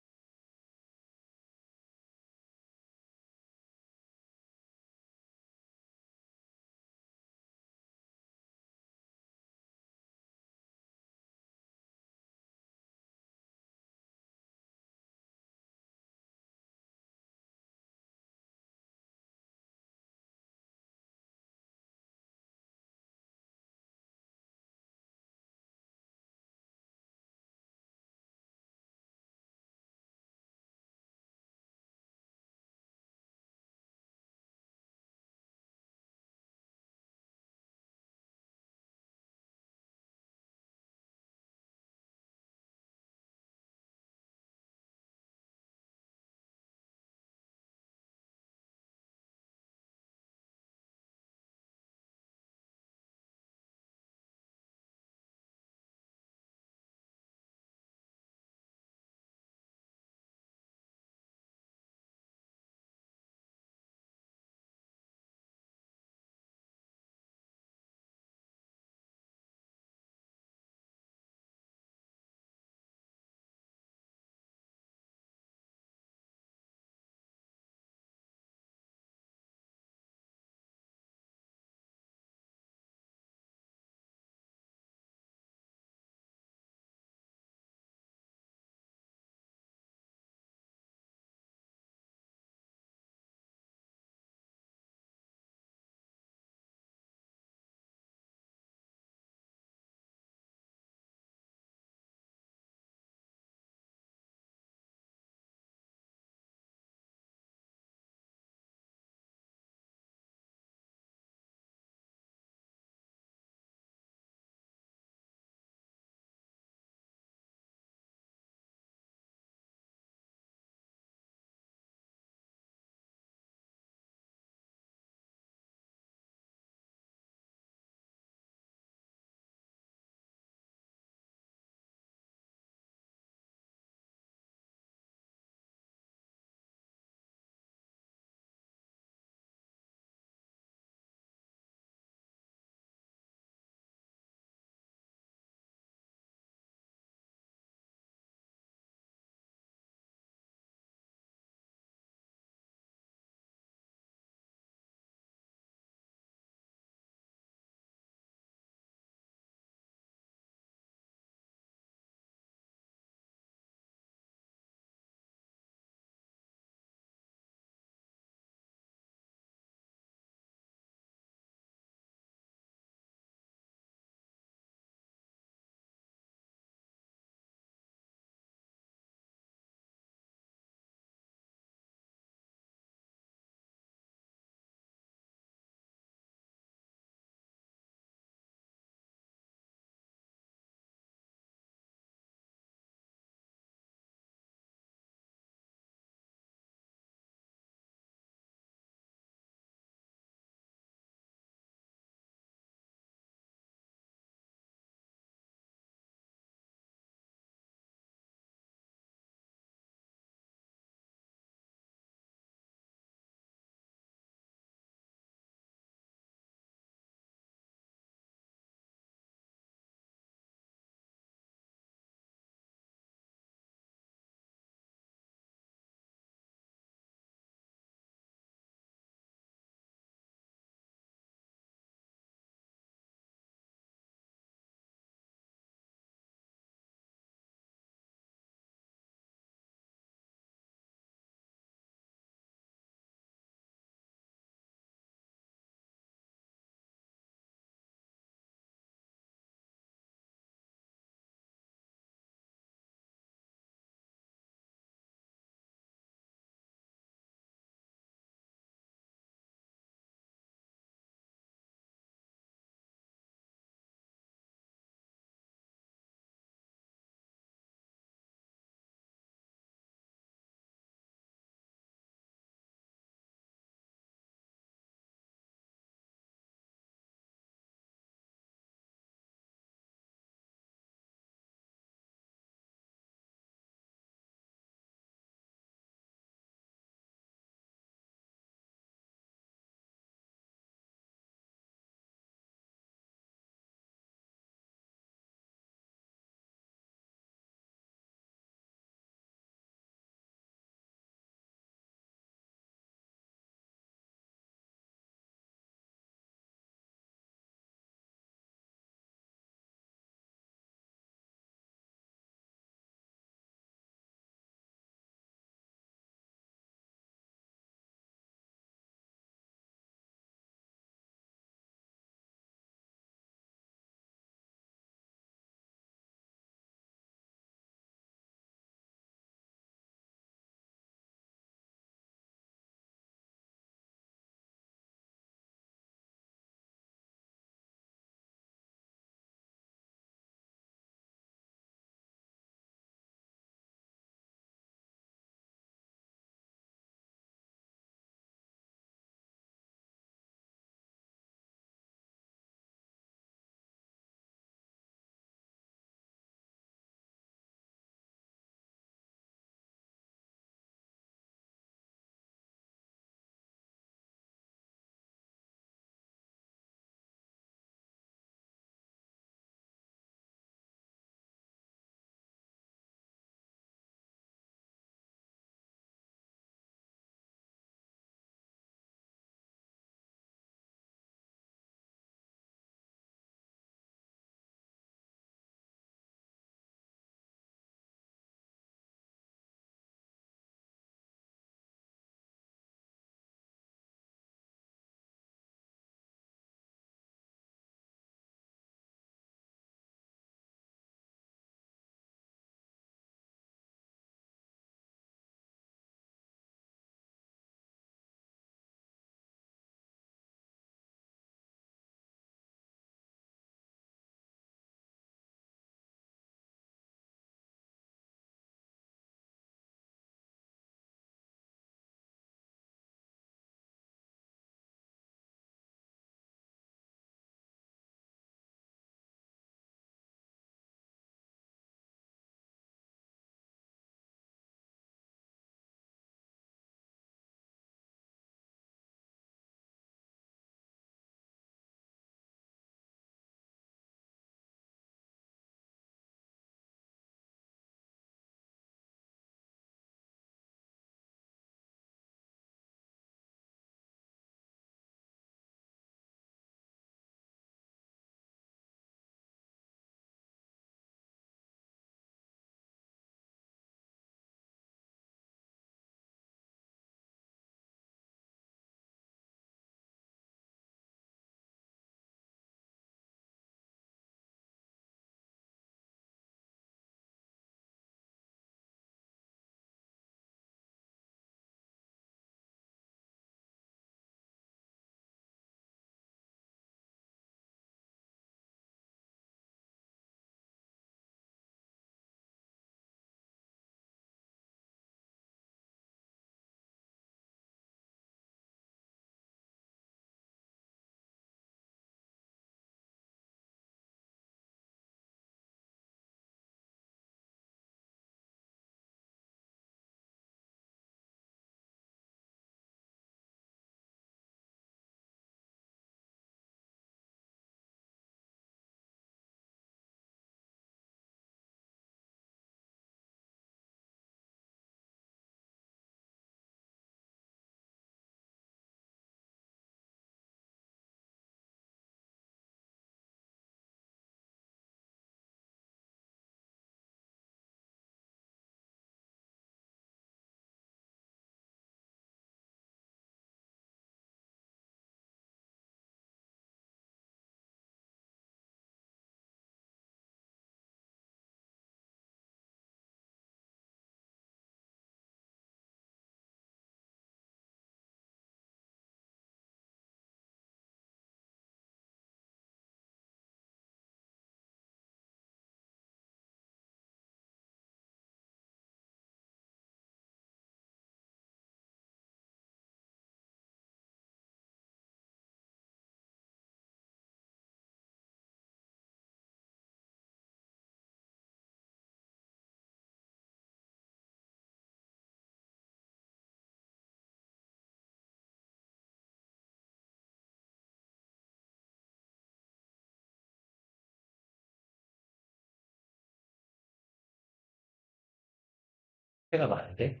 해가 많은데.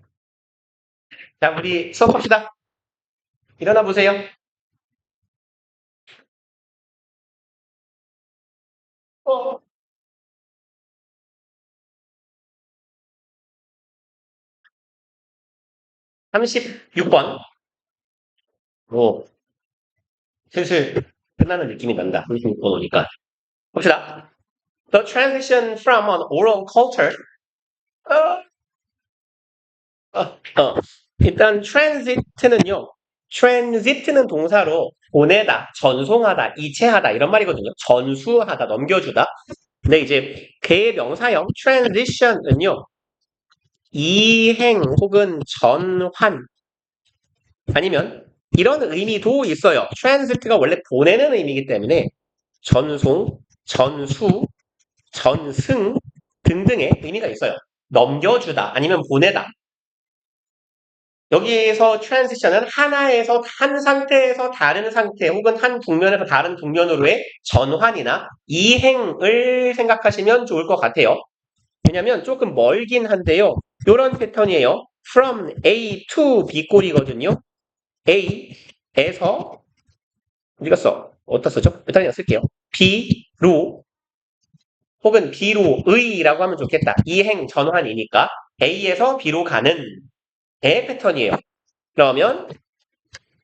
자, 우리 수업합시다. 일어나 보세요. 어, 36번. 오, 슬슬 끝나는 느낌이 난다. 36번 오니까. 봅시다. The transition from an oral culture. 어, 일단 transit는요. transit는 동사로 보내다, 전송하다, 이체하다 이런 말이거든요. 전수하다, 넘겨주다. 근데 이제 개의 명사형 transition은요. 이행 혹은 전환 아니면 이런 의미도 있어요. transit가 원래 보내는 의미이기 때문에 전송, 전수, 전승 등등의 의미가 있어요. 넘겨주다 아니면 보내다. 여기에서 transition은 하나에서 한 상태에서 다른 상태 혹은 한 국면에서 다른 국면으로의 전환이나 이행을 생각하시면 좋을 것 같아요. 왜냐면 조금 멀긴 한데요. 이런 패턴이에요. from A to B 꼴이거든요. A에서 어디 갔어? 어디다 쓰죠? 일단 쓸게요. B로 혹은 B로 의라고 하면 좋겠다. 이행 전환이니까 A에서 B로 가는 의 패턴이에요. 그러면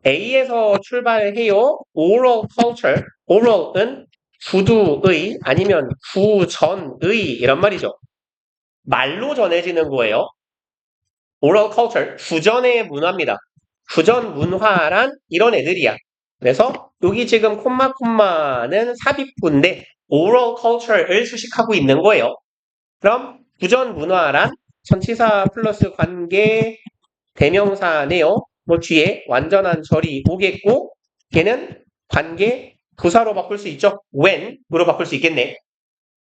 A에서 출발해요. oral culture. oral은 구두의 아니면 구전의 이런 말이죠. 말로 전해지는 거예요. oral culture, 구전의 문화입니다. 구전 문화란 이런 애들이야. 그래서 여기 지금 콤마는 삽입구인데 oral culture를 수식하고 있는 거예요. 그럼 구전 문화란 전치사 플러스 관계 대명사네요. 뭐 뒤에 완전한 절이 오겠고 걔는 관계 부사로 바꿀 수 있죠. when으로 바꿀 수 있겠네.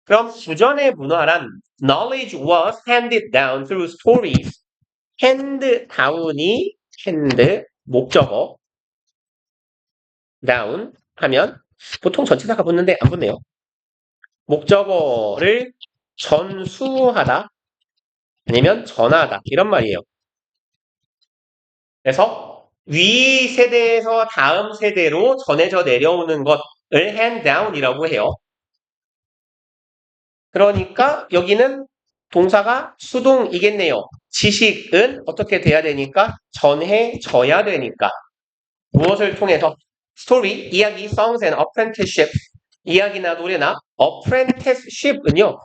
그럼 구전의 문화란 knowledge was handed down through stories. hand down이 hand 목적어 down 하면 보통 전치사가 붙는데 안 붙네요. 목적어를 전수하다 아니면 전하다 이런 말이에요. 그래서 위 세대에서 다음 세대로 전해져 내려오는 것을 hand down이라고 해요. 그러니까 여기는 동사가 수동이겠네요. 지식은 어떻게 돼야 되니까 전해져야 되니까 무엇을 통해서 스토리, 이야기, songs and apprenticeship 이야기나 노래나 apprenticeship은요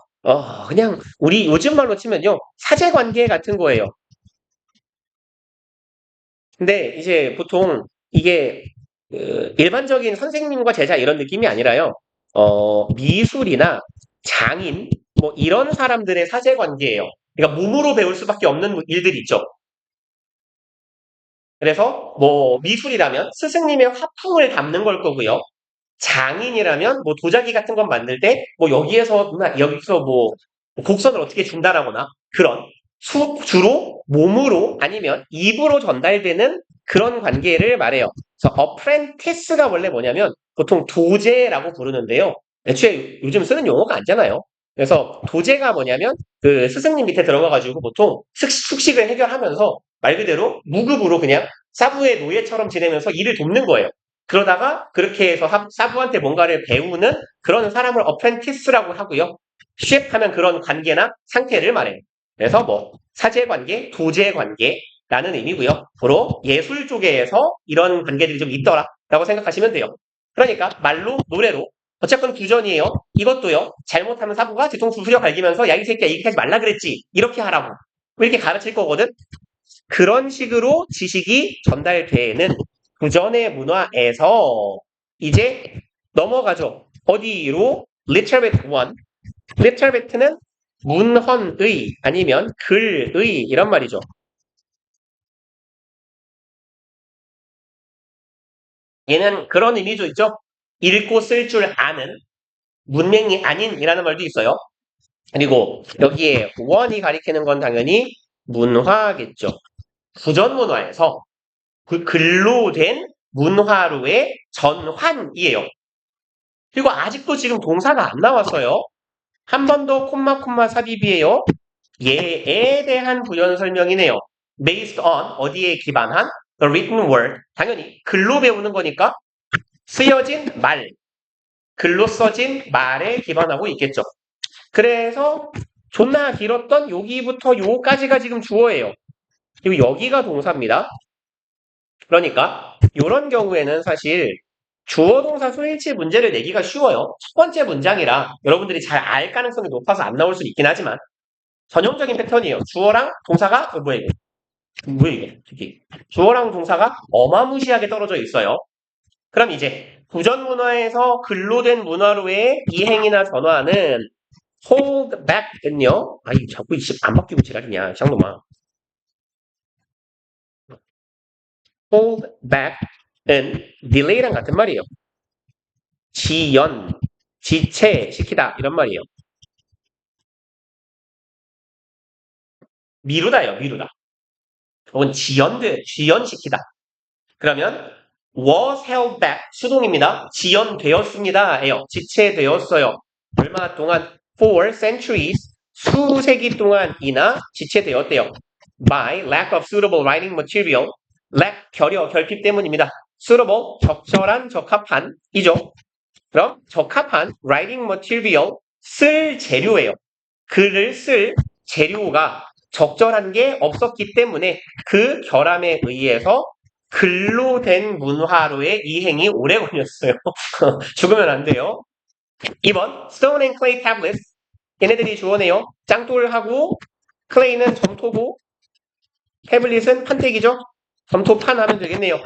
그냥 우리 요즘 말로 치면요 사제관계 같은 거예요. 근데 이제 보통 이게 일반적인 선생님과 제자 이런 느낌이 아니라요. 미술이나 장인 뭐 이런 사람들의 사제관계예요. 그러니까 몸으로 배울 수밖에 없는 일들이 있죠. 그래서 뭐 미술이라면 스승님의 화풍을 담는 걸 거고요. 장인이라면 뭐 도자기 같은 건 만들 때 뭐 여기서 뭐 곡선을 어떻게 준다라거나 그런 주로 몸으로 아니면 입으로 전달되는 그런 관계를 말해요. 그래서 apprentice가 원래 뭐냐면 보통 도제라고 부르는데요. 애초에 요즘 쓰는 용어가 아니잖아요. 그래서 도제가 뭐냐면 그 스승님 밑에 들어가가지고 보통 숙식을 해결하면서 말 그대로 무급으로 그냥 사부의 노예처럼 지내면서 일을 돕는 거예요. 그러다가 그렇게 해서 사부한테 뭔가를 배우는 그런 사람을 어프렌티스라고 하고요. 쉐프하면 그런 관계나 상태를 말해요. 그래서 뭐 사제관계, 도제관계라는 의미고요. 바로 예술 쪽에서 이런 관계들이 좀 있더라라고 생각하시면 돼요. 그러니까 말로 노래로 어쨌건 규전이에요. 이것도요. 잘못하면 사부가 뒤통수 후려 갈기면서 야 이 새끼야 이렇게 하지 말라 그랬지. 이렇게 하라고. 이렇게 가르칠 거거든. 그런 식으로 지식이 전달되는 구전의 문화에서 이제 넘어가죠. 어디로? literate 1. literate는 문헌의 아니면 글의 이런 말이죠. 얘는 그런 의미도 있죠. 읽고 쓸 줄 아는 문맹이 아닌이라는 말도 있어요. 그리고 여기에 원이 가리키는 건 당연히 문화겠죠. 구전 문화에서 그 글로 된 문화로의 전환이에요. 그리고 아직도 지금 동사가 안 나왔어요. 한 번 더 콤마 삽입이에요. 얘에 대한 부연 설명이네요. Based on 어디에 기반한 the written word. 당연히 글로 배우는 거니까 쓰여진 말, 글로 써진 말에 기반하고 있겠죠. 그래서 존나 길었던 여기부터 요까지가 지금 주어예요. 그리고 여기가 동사입니다. 그러니까 이런 경우에는 사실 주어 동사 소일치 문제를 내기가 쉬워요. 첫 번째 문장이라 여러분들이 잘 알 가능성이 높아서 안 나올 수 있긴 하지만 전형적인 패턴이에요. 주어랑 동사가 뭐예요? 뭐야 이게? 저기 주어랑 동사가 어마무시하게 떨어져 있어요. 그럼 이제 부전 문화에서 근로된 문화로의 이행이나 전화는 hold back은요. 아이 자꾸 안 바뀌고 지랄이냐, 쌍놈아. hold back은 delay랑 같은 말이에요. 지연, 지체시키다 이런 말이에요. 미루다요, 미루다. 혹은 지연시키다. 그러면 was held back 수동입니다. 지연되었습니다예요. 지체되었어요. 얼마 동안 for centuries 수세기 동안이나 지체되었대요. by lack of suitable writing material lack 결핍 때문입니다. suitable 적절한 적합한이죠. 그럼 적합한 writing material 쓸 재료예요. 글을 쓸 재료가 적절한 게 없었기 때문에 그 결함에 의해서 글로 된 문화로의 이행이 오래 걸렸어요. 죽으면 안 돼요. 2번 stone and clay tablets 얘네들이 주어네요. 짱돌하고 클레이는 점토고 태블릿은 판택이죠. 점토판 하면 되겠네요.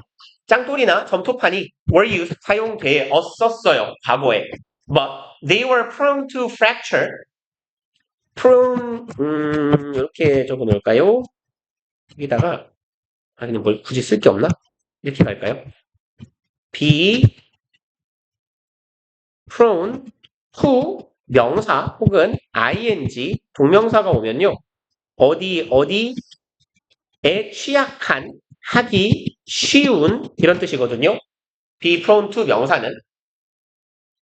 짱돌이나 점토판이 were used 사용되었었어요. 과거에. But they were prone to fracture. prone 이렇게 적어놓을까요? 여기다가 아니 뭘 굳이 쓸 게 없나? 이렇게 갈까요? be prone to 명사 혹은 ing 동명사가 오면요. 어디에 취약한 하기 쉬운 이런 뜻이거든요. be prone to 명사는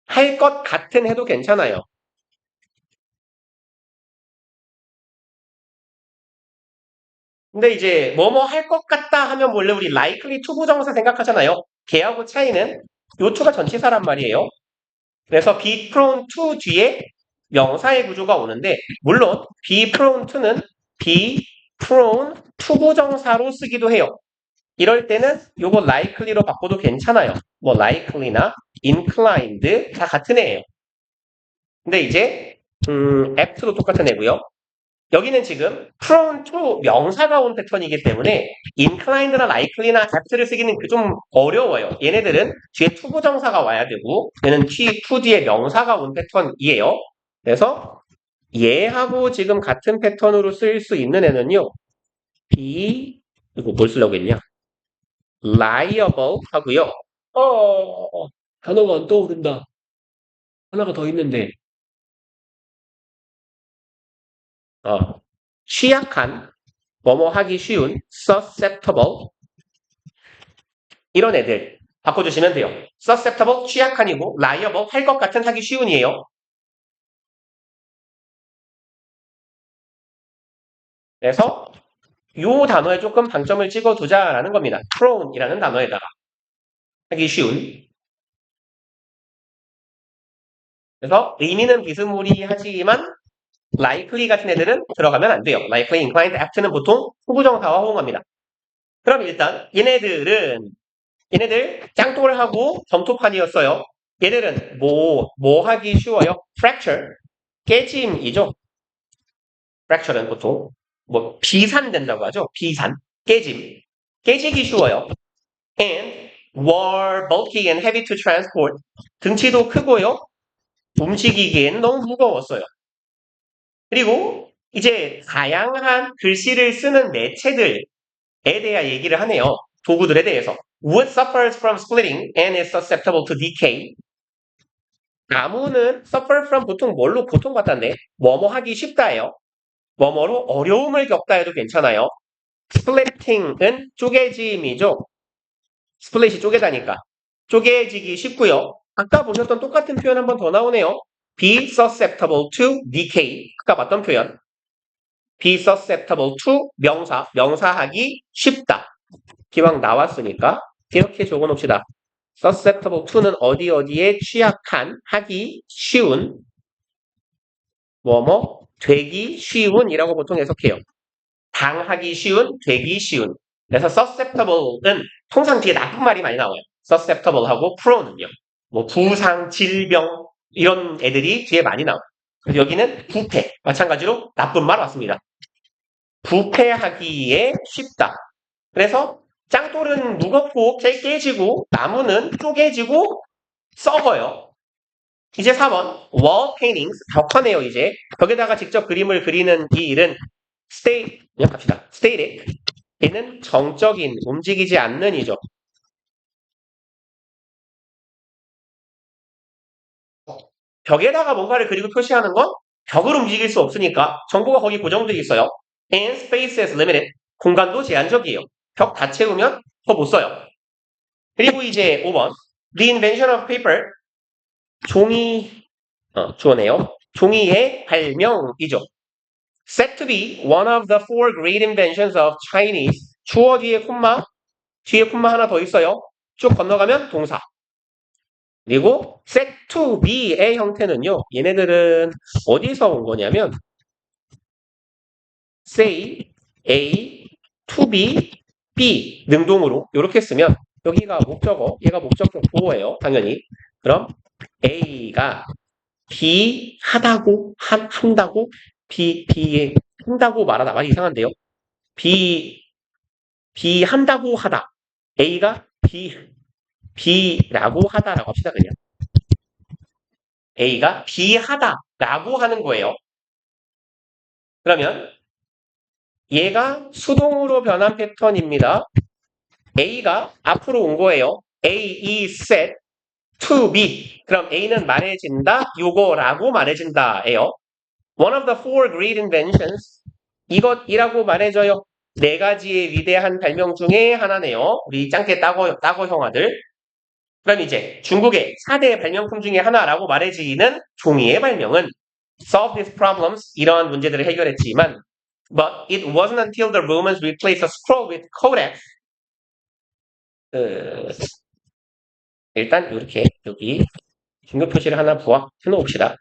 할 것 같은 해도 괜찮아요. 근데 이제 뭐뭐 할 것 같다 하면 원래 우리 likely to 부정사 생각하잖아요. 걔하고 차이는 요 to가 전치사란 말이에요. 그래서 be prone to 뒤에 명사의 구조가 오는데 물론 be prone to는 be prone to 부정사로 쓰기도 해요. 이럴 때는 요거 likely로 바꿔도 괜찮아요. 뭐 likely나 inclined 다 같은 애예요. 근데 이제 apt도 똑같은 애고요. 여기는 지금 prone to 명사가 온 패턴이기 때문에 inclined나 likely나 apt를 쓰기는 좀 어려워요. 얘네들은 뒤에 to 부정사가 와야 되고 얘는 to 뒤에 명사가 온 패턴이에요. 그래서 얘하고 지금 같은 패턴으로 쓸 수 있는 애는요. 이거 뭘 쓰려고 했냐? liable 하고요. 단어가 안 떠오른다. 하나가 더 있는데. 취약한, 뭐뭐 하기 쉬운, susceptible 이런 애들 바꿔주시면 돼요. susceptible 취약한이고 liable 할 것 같은 하기 쉬운이에요. 그래서 이 단어에 조금 방점을 찍어두자라는 겁니다. prone이라는 단어에다가 하기 쉬운. 그래서 의미는 비스무리하지만 likely 같은 애들은 들어가면 안 돼요. likely, inclined, apt는 보통 후부정사와 호응합니다. 그럼 일단 얘네들 짱돌하고 점토판이었어요. 얘들은 뭐 하기 쉬워요? fracture, 깨짐이죠. fracture는 보통 뭐 비산된다고 하죠. 비산, 깨짐, 깨지기 쉬워요. and were bulky and heavy to transport. 등치도 크고요. 움직이기엔 너무 무거웠어요. 그리고 이제 다양한 글씨를 쓰는 매체들에 대해 얘기를 하네요. 도구들에 대해서. Wood suffers from splitting and is susceptible to decay. 나무는 suffer from 보통 뭘로 고통받다인데 뭐뭐 하기 쉽다예요. 뭐뭐로 어려움을 겪다 해도 괜찮아요. splitting은 쪼개짐이죠. 스플릿이 쪼개다니까. 쪼개지기 쉽고요. 아까 보셨던 똑같은 표현 한 번 더 나오네요. be susceptible to decay. 아까 봤던 표현. be susceptible to 명사하기 쉽다. 기왕 나왔으니까 이렇게 적어놓읍시다. susceptible to는 어디에 취약한, 하기 쉬운, 되기 쉬운이라고 보통 해석해요. 당하기 쉬운, 되기 쉬운. 그래서 susceptible은 통상 뒤에 나쁜 말이 많이 나와요. susceptible하고 pro는요. 부상, 질병 이런 애들이 뒤에 많이 나와요. 그래서 여기는 부패, 마찬가지로 나쁜 말 왔습니다. 부패하기에 쉽다. 그래서 짱돌은 무겁고 깨지고 나무는 쪼개지고 썩어요. 이제 4번 wall paintings 벽화네요. 이제 벽에다가 직접 그림을 그리는 이 일은 그냥 갑시다. static 얘는 정적인 움직이지 않는 이죠. 벽에다가 뭔가를 그리고 표시하는 건 벽을 움직일 수 없으니까 정보가 거기 고정되어 있어요. And space is limited. 공간도 제한적이에요. 벽 다 채우면 더 못 써요. 그리고 이제 5번 The invention of paper 주어네요. 종이의 발명이죠. Said to be one of the four great inventions of Chinese. 주어 뒤에 콤마 하나 더 있어요. 쭉 건너가면 동사. 그리고 said to be의 형태는요. 얘네들은 어디서 온 거냐면 say, A, to be, be 능동으로 이렇게 쓰면 여기가 목적어, 얘가 목적격 보어예요. 당연히. 그럼 A가 be 하다고 한다고 be 한다고 말하다 말이 이상한데요. be 한다고 하다. A가 be라고 하다라고 합시다 그냥. A가 be하다라고 하는 거예요. 그러면 얘가 수동으로 변한 패턴입니다. A가 앞으로 온 거예요. A is said to be. 그럼 A는 말해진다, 요거라고 말해진다예요. One of the four great inventions. 이것이라고 말해줘요. 네 가지의 위대한 발명 중에 하나네요. 우리 짱깨 따거 형아들. 그럼 이제 중국의 4대 발명품 중에 하나라고 말해지는 종이의 발명은 solve these problems 이러한 문제들을 해결했지만 but it wasn't until the Romans replaced the scroll with codex 일단 이렇게 여기 중요 표시를 하나 해놓읍시다.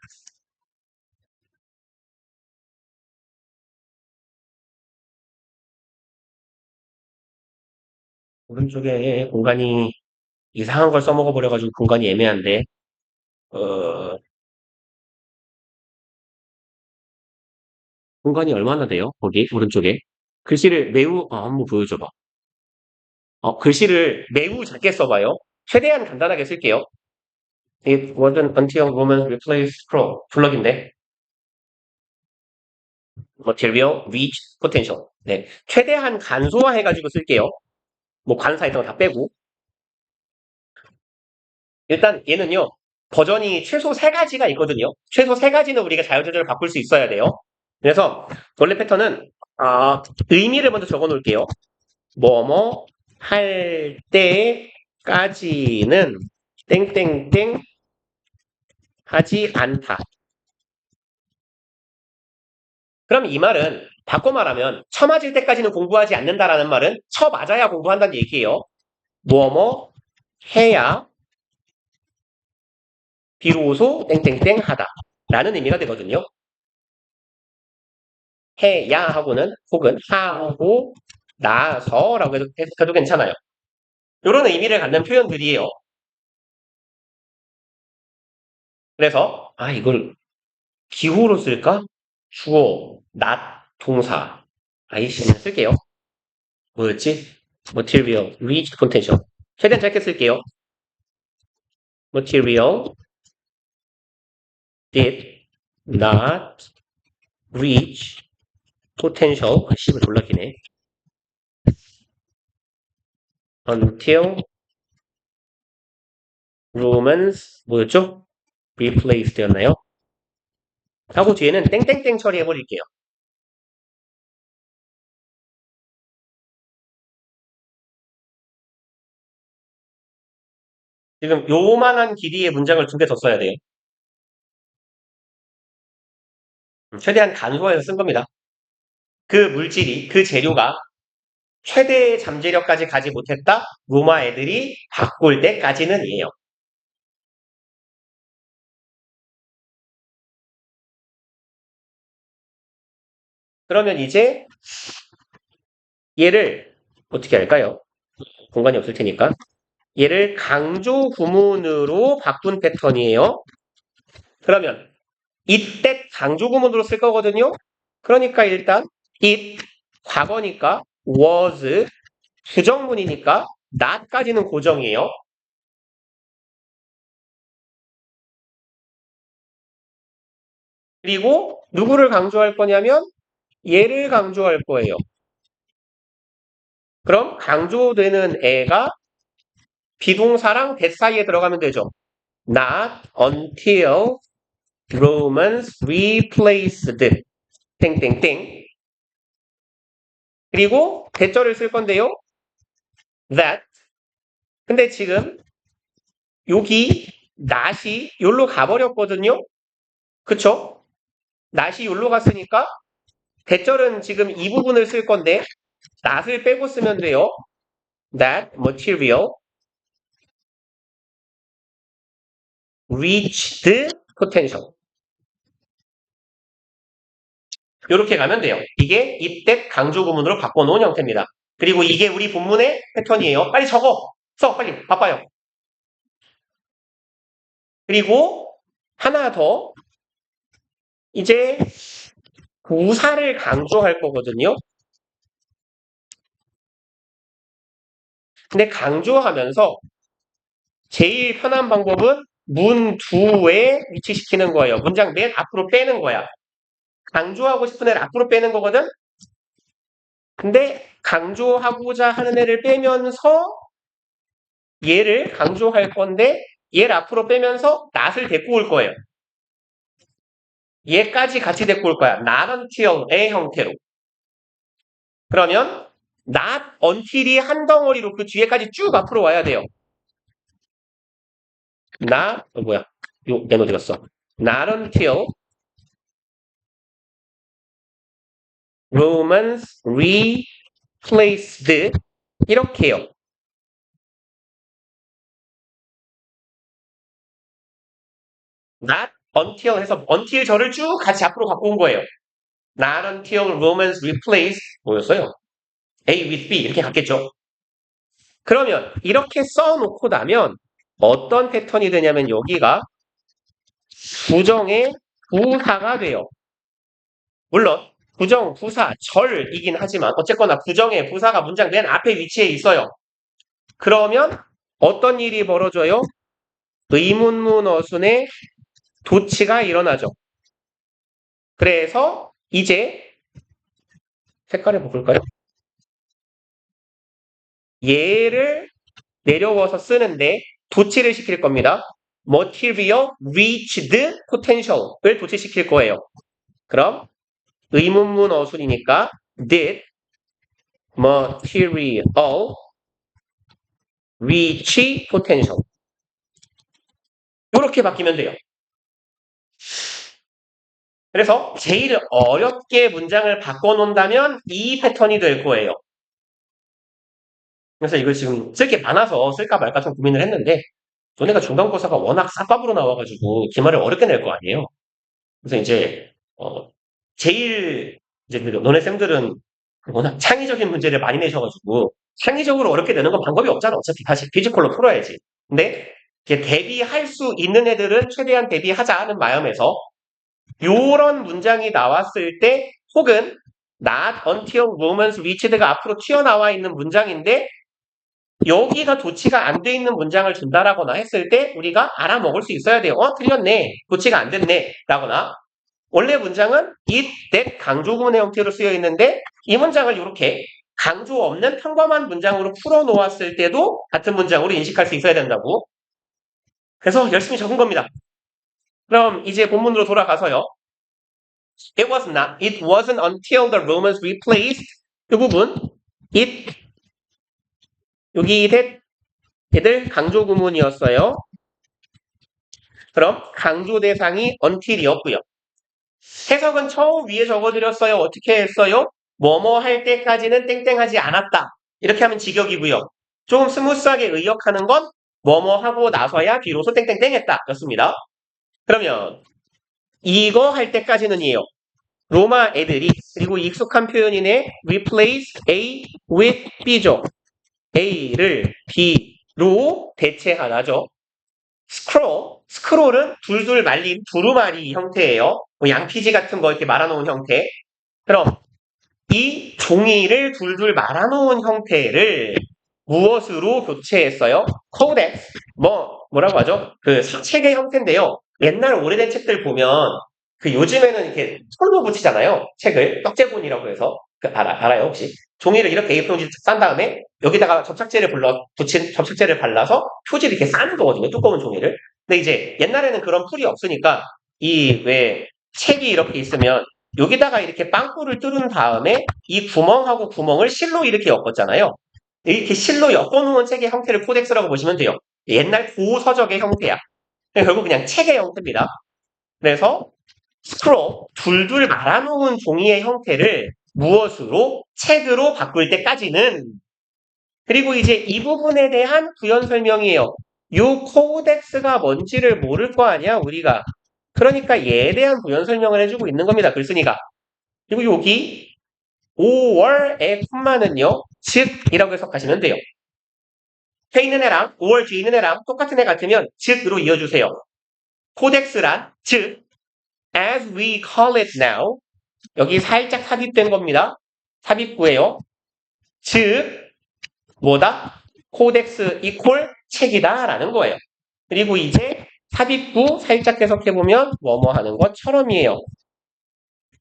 오른쪽에 공간이 이상한 걸 써먹어 버려가지고 공간이 애매한데 공간이 얼마나 돼요? 거기 오른쪽에 글씨를 매우 한번 보여줘봐. 글씨를 매우 작게 써봐요. 최대한 간단하게 쓸게요. It wasn't until Romans replaced scroll 블럭인데 material reached potential. 네, 최대한 간소화해가지고 쓸게요. 관사 이런 거 다 빼고 일단 얘는요 버전이 최소 3가지가 있거든요. 최소 3가지는 우리가 자유조절을 바꿀 수 있어야 돼요. 그래서 원래 패턴은 의미를 먼저 적어 놓을게요. 뭐뭐 할 때까지는 땡땡땡 하지 않다. 그럼 이 말은 바꿔 말하면 쳐 맞을 때까지는 공부하지 않는다라는 말은 쳐 맞아야 공부한다는 얘기예요. 뭐뭐 해야 비로소 땡땡땡 하다 라는 의미가 되거든요. 해야 하고는 혹은 하고 나서라고 해도 괜찮아요. 이런 의미를 갖는 표현들이에요. 그래서 이걸 기호로 쓸까? 주어, not, 동사. IC는 쓸게요. 뭐였지? material, reached potential. 최대한 짧게 쓸게요. material did not reach potential. 씨발 졸라 기네. until Romans 뭐였죠? replaced였나요? 하고 뒤에는 땡땡땡 처리해버릴게요. 지금 요만한 길이의 문장을 2개 더 써야 돼요. 최대한 간소화해서 쓴 겁니다. 그 물질이, 그 재료가 최대 잠재력까지 가지 못했다? 로마 애들이 바꿀 때까지는 이에요. 그러면 이제 얘를 어떻게 할까요? 공간이 없을 테니까. 얘를 강조 구문으로 바꾼 패턴이에요. 그러면 이때 강조 구문으로 쓸 거거든요. 그러니까 일단 it 과거니까 was 부정문이니까 not까지는 고정이에요. 그리고 누구를 강조할 거냐면 얘를 강조할 거예요. 그럼 강조되는 애가 비동사랑 that 사이에 들어가면 되죠. Not until Romans replaced 땡땡땡. 그리고 대절을 쓸 건데요. That. 근데 지금 여기 not이 여기로 가버렸거든요. 그쵸? not이 여기로 갔으니까 대절은 지금 이 부분을 쓸 건데 not을 빼고 쓰면 돼요. That material reached potential. 이렇게 가면 돼요. 이게 이때 강조 구문으로 바꿔놓은 형태입니다. 그리고 이게 우리 본문의 패턴이에요. 빨리 적어. 써. 빨리. 바빠요. 그리고 하나 더. 이제 부사를 강조할 거거든요. 근데 강조하면서 제일 편한 방법은 문 두에 위치시키는 거예요. 문장 맨 앞으로 빼는 거야. 강조하고 싶은 애를 앞으로 빼는 거거든. 근데 강조하고자 하는 애를 빼면서 얘를 강조할 건데 얘를 앞으로 빼면서 not을 데리고 올 거예요. 얘까지 같이 데리고 올 거야. not until의 형태로. 그러면 not until이 한 덩어리로 그 뒤에까지 쭉 앞으로 와야 돼요. not 뭐야? 내 노트 갔어. Not until Romans replaced 이렇게요. Not until 해서 until 절을 쭉 같이 앞으로 갖고 온 거예요. Not until Romans replaced 뭐였어요? A with B 이렇게 갔겠죠. 그러면 이렇게 써놓고 나면 어떤 패턴이 되냐면 여기가 부정의 부사가 돼요. 물론 부정, 부사, 절이긴 하지만 어쨌거나 부정의 부사가 문장 맨 앞에 위치해 있어요. 그러면 어떤 일이 벌어져요? 의문문 어순의 도치가 일어나죠. 그래서 이제 색깔을 바꿀까요? 얘를 내려워서 쓰는데 도치를 시킬 겁니다. material reached potential을 도치시킬 거예요. 그럼 의문문 어순이니까 did material reach potential 이렇게 바뀌면 돼요. 그래서 제일 어렵게 문장을 바꿔놓는다면 이 패턴이 될 거예요. 그래서 이걸 지금 쓸 게 많아서 쓸까 말까 좀 고민을 했는데 너네가 중간고사가 워낙 싹밥으로 나와가지고 기말을 어렵게 낼 거 아니에요. 그래서 이제 제일 이제 너네 쌤들은 워낙 창의적인 문제를 많이 내셔가지고 창의적으로 어렵게 내는 건 방법이 없잖아. 어차피 다시 피지컬로 풀어야지. 근데 이제 대비할 수 있는 애들은 최대한 대비하자는 마음에서 요런 문장이 나왔을 때 혹은 not until Romans reached가 앞으로 튀어나와 있는 문장인데 여기가 도치가 안 돼 있는 문장을 준다라거나 했을 때 우리가 알아먹을 수 있어야 돼요. 틀렸네. 도치가 안 됐네. 라거나 원래 문장은 it, that 강조구문의 형태로 쓰여 있는데 이 문장을 이렇게 강조 없는 평범한 문장으로 풀어놓았을 때도 같은 문장으로 인식할 수 있어야 된다고. 그래서 열심히 적은 겁니다. 그럼 이제 본문으로 돌아가서요. It wasn't until the Romans replaced 이 부분 it 여기 that 얘들 강조 구문이었어요. 그럼 강조 대상이 until이었고요. 해석은 처음 위에 적어드렸어요. 어떻게 했어요? 뭐뭐 할 때까지는 땡땡하지 않았다. 이렇게 하면 직역이고요. 좀 스무스하게 의역하는 건 뭐뭐 하고 나서야 비로소 땡땡땡 했다. 였습니다. 그러면 이거 할 때까지는이에요. 로마 애들이 그리고 익숙한 표현이네 replace A with B죠. A를 B로 대체하나죠. 스크롤은 둘둘 말린 두루마리 형태예요. 뭐 양피지 같은 거 이렇게 말아놓은 형태. 그럼 이 종이를 둘둘 말아놓은 형태를 무엇으로 교체했어요? 코덱스. 뭐라고 하죠? 그 책의 형태인데요. 옛날 오래된 책들 보면 그 요즘에는 이렇게 손으로 붙이잖아요. 책을 떡제본이라고 해서 알아요 혹시? 종이를 이렇게 A4용지 싼 다음에 여기다가 접착제를 발라서 표지를 이렇게 싸는 거거든요. 두꺼운 종이를. 근데 이제 옛날에는 그런 풀이 없으니까 이 왜 책이 이렇게 있으면 여기다가 이렇게 빵꾸를 뚫은 다음에 이 구멍하고 구멍을 실로 이렇게 엮었잖아요. 이렇게 실로 엮어놓은 책의 형태를 코덱스라고 보시면 돼요. 옛날 고서적의 형태야. 결국 그냥 책의 형태입니다. 그래서 스크롤, 둘둘 말아놓은 종이의 형태를 무엇으로? 책으로 바꿀 때까지는. 그리고 이제 이 부분에 대한 부연 설명이에요. 요 코덱스가 뭔지를 모를 거 아니야, 우리가. 그러니까 얘에 대한 부연 설명을 해주고 있는 겁니다, 글쓴이가. 그리고 여기 5월의 콤마는요, 즉이라고 해석하시면 돼요. 해 있는 애랑 5월 뒤에 있는 애랑 똑같은 애 같으면 즉으로 이어주세요. 코덱스란 즉 as we call it now 여기 살짝 삽입된 겁니다. 삽입구예요. 즉 뭐다? 코덱스 이퀄 책이다 라는 거예요. 그리고 이제 삽입구 살짝 해석해보면 뭐뭐 하는 것처럼이에요.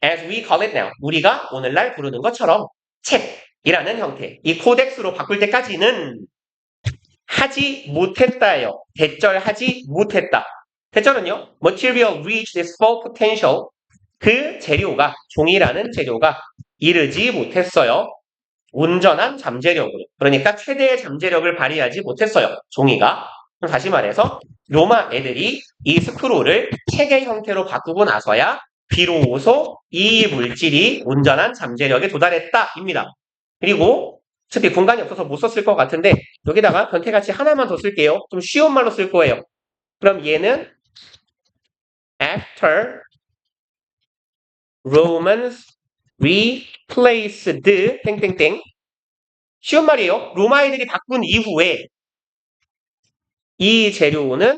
as we call it now 우리가 오늘날 부르는 것처럼 책이라는 형태 이 코덱스로 바꿀 때까지는 하지 못했다예요. 대절하지 못했다. 대절은요. material reached its full potential 그 재료가 종이라는 재료가 이르지 못했어요. 온전한 잠재력으로. 그러니까 최대의 잠재력을 발휘하지 못했어요. 종이가. 다시 말해서 로마 애들이 이 스크롤을 책의 형태로 바꾸고 나서야 비로소 이 물질이 온전한 잠재력에 도달했다입니다. 그리고 어차피 공간이 없어서 못 썼을 것 같은데 여기다가 변태같이 하나만 더 쓸게요. 좀 쉬운 말로 쓸 거예요. 그럼 얘는 after Romans replaced 땡땡땡 쉬운 말이에요. 로마 애들이 바꾼 이후에 이 재료는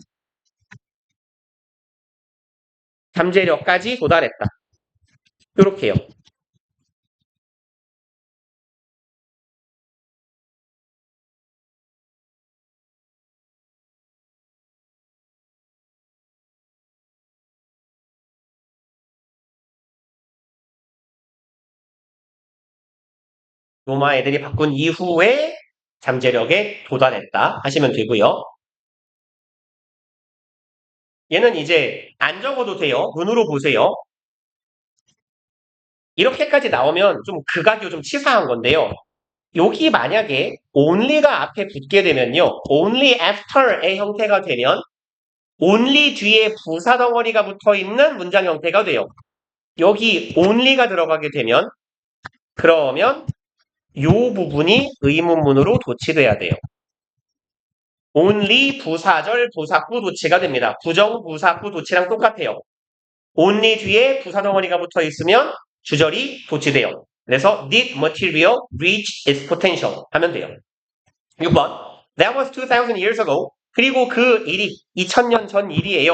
잠재력까지 도달했다. 이렇게요. 로마 애들이 바꾼 이후에 잠재력에 도달했다 하시면 되고요. 얘는 이제 안 적어도 돼요. 눈으로 보세요. 이렇게까지 나오면 좀 극악이고 좀 치사한 건데요. 여기 만약에 only가 앞에 붙게 되면요. only after의 형태가 되면 only 뒤에 부사 덩어리가 붙어 있는 문장 형태가 돼요. 여기 only가 들어가게 되면 그러면 이 부분이 의문문으로 도치돼야 돼요. only 부사절 부사구 도치가 됩니다. 부정부사구 도치랑 똑같아요. only 뒤에 부사 덩어리가 붙어 있으면 주절이 도치돼요. 그래서 did material reach its potential 하면 돼요. 6번 That was 2000 years ago. 그리고 그 일이 2000년 전 일이에요.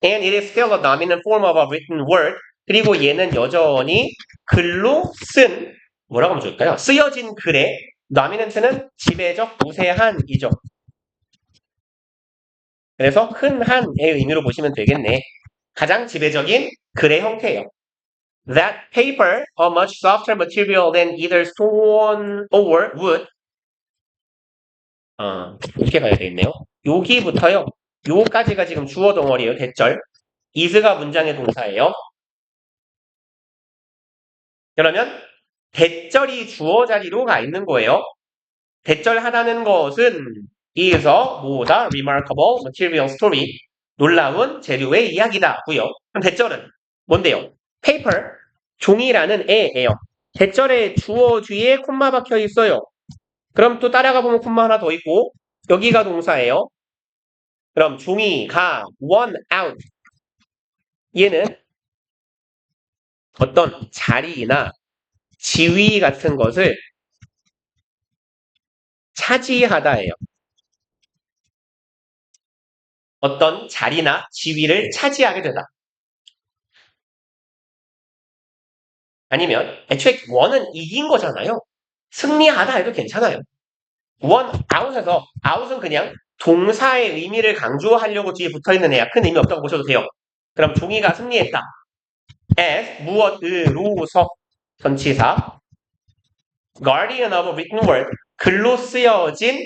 And it is still a dominant form of a written word. 그리고 얘는 여전히 글로 쓴 뭐라고 하면 좋을까요? 쓰여진 글의 dominant는 지배적 우세한이죠. 그래서 흔한의 의미로 보시면 되겠네. 가장 지배적인 글의 형태예요. That paper, a much softer material than either stone or wood. 이렇게 가야 되겠네요. 여기부터요. 요까지가 지금 주어 덩어리예요. 대절. is가 문장의 동사예요. 그러면 대절이 주어 자리로 가 있는 거예요. 대절하다는 것은 is a 뭐다? remarkable material story. 놀라운 재료의 이야기다고요. 그럼 대절은 뭔데요? paper, 종이라는 애예요. 대절에 주어 뒤에 콤마 박혀 있어요. 그럼 또 따라가 보면 콤마 하나 더 있고 여기가 동사예요. 그럼 종이 가 one out 얘는 어떤 자리나 지위 같은 것을 차지하다예요. 어떤 자리나 지위를 차지하게 되다. 아니면 애초에 원은 이긴 거잖아요. 승리하다 해도 괜찮아요. 원 아웃에서 아웃은 그냥 동사의 의미를 강조하려고 뒤에 붙어있는 애야. 큰 의미 없다고 보셔도 돼요. 그럼 종이가 승리했다. as 무엇으로서 전치사 guardian of written word 글로 쓰여진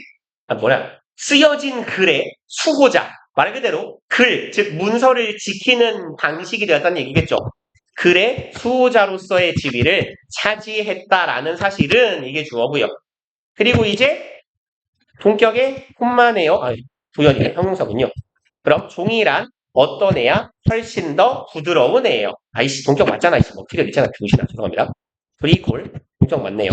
쓰여진 글의 수호자 말 그대로 글, 즉 문서를 지키는 방식이 되었다는 얘기겠죠. 글의 수호자로서의 지위를 차지했다라는 사실은 이게 주어고요. 그리고 이제 동격의 콤마네요. 부연이네. 형용사군요. 그럼 종이란 어떤 애야? 훨씬 더 부드러운 애예요. 아이씨 동격 맞잖아. 이씨. 필요 있잖아. 병신아. 죄송합니다. 프리콜 동격 맞네요.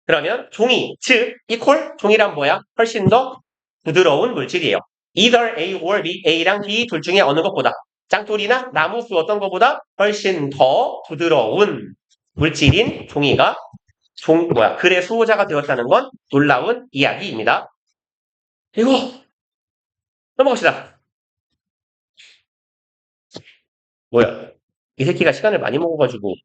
그러면 종이, 즉 이콜 종이란 뭐야? 훨씬 더 부드러운 물질이에요. Either A or B, A랑 B 둘 중에 어느 것보다 짱돌이나 나무수 어떤 것보다 훨씬 더 부드러운 물질인 종이가 글의 수호자가 되었다는 건 놀라운 이야기입니다. 그리고 넘어갑시다. 뭐야? 이 새끼가 시간을 많이 먹어가지고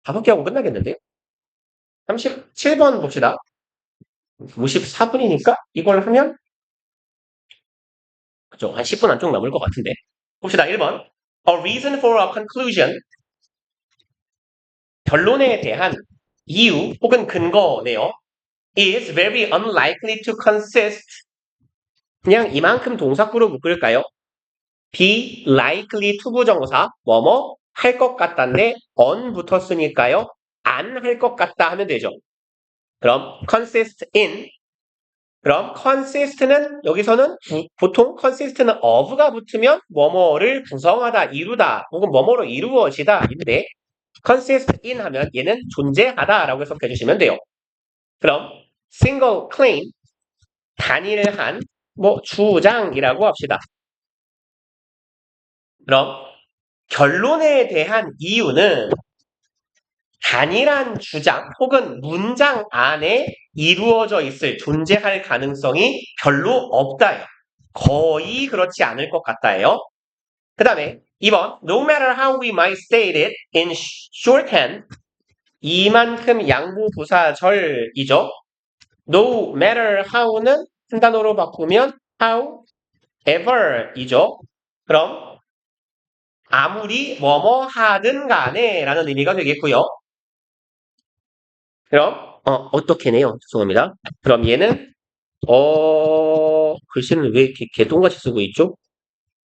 5개 하고 끝나겠는데요? 37번 봅시다. 54분이니까 이걸 하면 그죠? 한 10분 안쪽 남을 것 같은데. 봅시다. 1번. A reason for a conclusion. 결론에 대한 이유 혹은 근거네요. is very unlikely to consist. 그냥 이만큼 동사구로 묶을까요? be likely to 부정사 뭐뭐 할 것 같다인데 on 붙었으니까요. 안 할 것 같다 하면 되죠. 그럼 consist in 그럼 consist는 여기서는 보통 consist는 of가 붙으면 뭐뭐를 구성하다, 이루다 혹은 뭐뭐로 이루어지다 인데 consist in 하면 얘는 존재하다라고 해석해 주시면 돼요. 그럼 single claim 단일한 주장이라고 합시다. 그럼 결론에 대한 이유는 단일한 주장 혹은 문장 안에 이루어져 있을 존재할 가능성이 별로 없다요. 거의 그렇지 않을 것 같다예요. 그 다음에 2번 No matter how we might state it in shorthand 이만큼 양보부사절이죠. No matter how는 한 단어로 바꾸면 however이죠. 그럼 아무리 뭐뭐 하든 간에 라는 의미가 되겠고요. 그럼 어떻게네요. 죄송합니다. 그럼 얘는 글씨는 왜 이렇게 개똥같이 쓰고 있죠?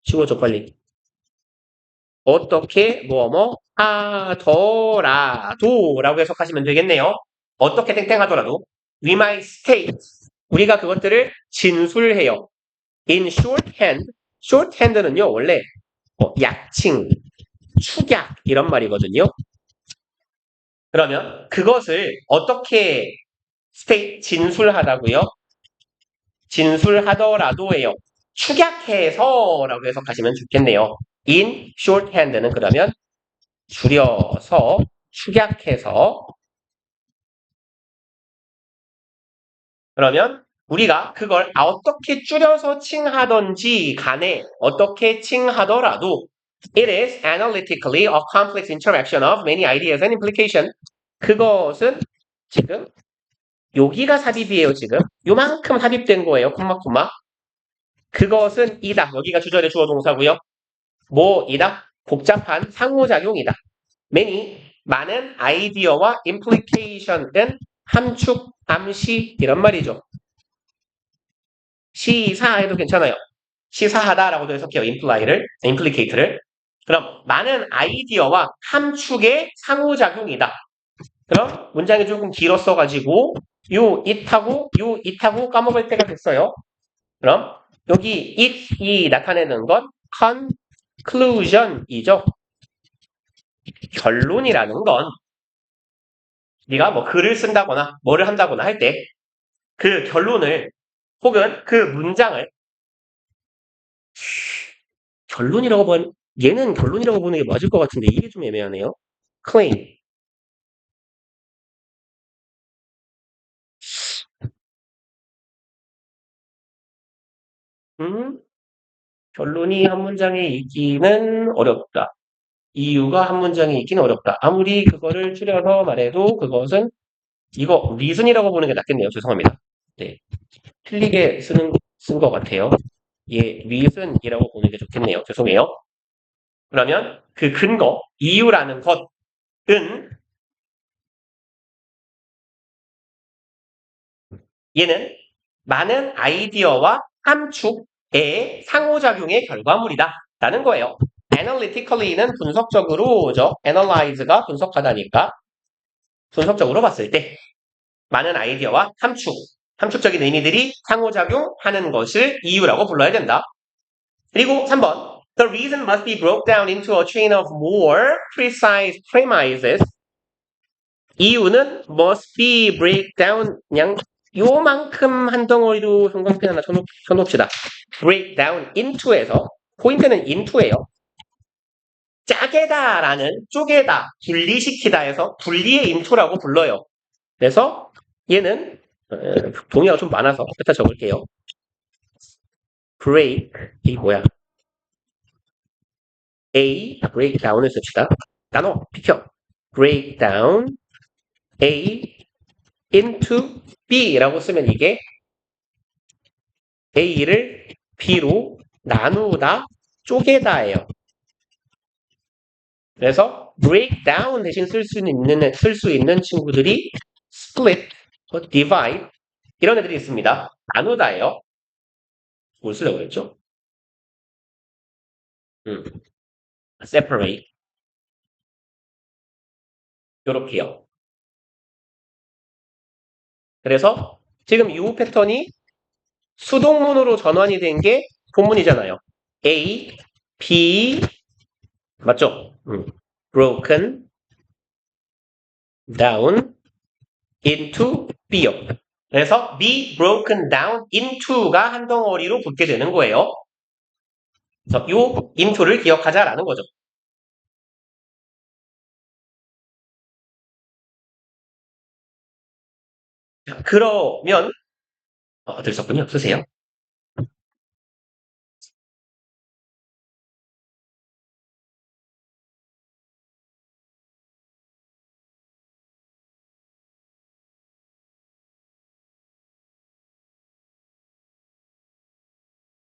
지워줘 빨리. 어떻게 뭐뭐 하더라도 라고 해석하시면 되겠네요. 어떻게 땡땡하더라도 we might state 우리가 그것들을 진술해요. in shorthand shorthand는요 원래 약칭, 축약 이런 말이거든요. 그러면 그것을 어떻게 진술하다고요? 진술하더라도예요. 축약해서라고 해석하시면 좋겠네요. in shorthand는 그러면 줄여서 축약해서 그러면 우리가 그걸 어떻게 줄여서 칭하던지 간에 어떻게 칭하더라도 it is analytically a complex interaction of many ideas and implication. 그것은 지금 여기가 삽입이에요. 지금 요만큼 삽입된 거예요. 콤마. 그것은 이다. 여기가 주절의 주어 동사고요. 뭐이다? 복잡한 상호작용이다. many 많은 아이디어와 implication은 함축, 암시 이런 말이죠. 시사해도 괜찮아요. 시사하다라고도 해석해요. implicate를. 그럼 많은 아이디어와 함축의 상호작용이다. 그럼 문장이 조금 길었어가지고 요 it하고 까먹을 때가 됐어요. 그럼 여기 it이 나타내는 건 conclusion이죠. 결론이라는 건 네가 뭐 글을 쓴다거나 뭐를 한다거나 할 때 그 결론을 혹은 그 문장을 결론이라고 보면 얘는 결론이라고 보는 게 맞을 것 같은데 이게 좀 애매하네요. claim. 음, 결론이 한 문장에 있기는 어렵다. 이유가 한 문장에 있기는 어렵다. 아무리 그거를 줄여서 말해도 그것은 이거 reason이라고 보는 게 낫겠네요. 죄송합니다. 네, 틀리게 쓴 것 같아요. 예, reason이라고 보는 게 좋겠네요. 죄송해요. 그러면 그 근거, 이유라는 것은 얘는 많은 아이디어와 함축의 상호작용의 결과물이다. 라는 거예요. analytically는 분석적으로죠. analyze가 분석하다니까 분석적으로 봤을 때 많은 아이디어와 함축적인 의미들이 상호작용하는 것을 이유라고 불러야 된다. 그리고 3번 The reason must be broke down into a chain of more precise premises. 이유는 must be break down 그냥 요만큼 한 덩어리로 형광펜 하나 쳐놓읍시다. break down into에서 포인트는 into예요. 짜게다라는 쪼개다, 분리시키다에서 분리의 into라고 불러요. 그래서 얘는 동의어가 좀 많아서 일단 적을게요. break 이 뭐야? A break down을 씁시다. 나눠 비켜. break down A into B라고 쓰면 이게 A를 B로 나누다, 쪼개다예요. 그래서 break down 대신 쓸 수 있는 친구들이 split, divide 이런 애들이 있습니다. 나누다예요. 뭘 쓰려고 했죠? separate 요렇게요. 그래서 지금 이 패턴이 수동문으로 전환이 된 게 본문이잖아요. A, B 맞죠? broken down into B요. 그래서 be broken down into가 한 덩어리로 붙게 되는 거예요. 그래서 이 into를 기억하자라는 거죠. 그러면 들었군요. 쓰세요.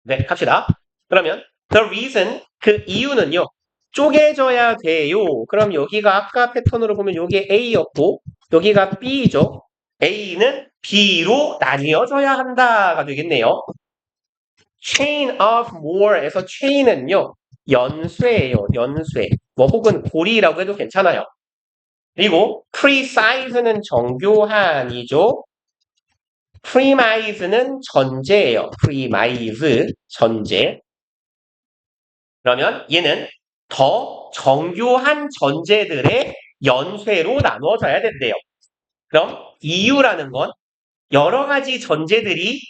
네, 갑시다. 그러면 the reason 그 이유는요. 쪼개져야 돼요. 그럼 여기가 아까 패턴으로 보면 여기 A였고 여기가 B죠. A는 B로 나뉘어져야 한다가 되겠네요. chain of more에서 chain은요. 연쇄예요. 연쇄. 뭐 혹은 고리라고 해도 괜찮아요. 그리고 precise는 정교한이죠. premise는 전제예요. premise, 전제. 그러면 얘는 더 정교한 전제들의 연쇄로 나누어져야 된대요. 그럼 이유라는 건 여러 가지 전제들이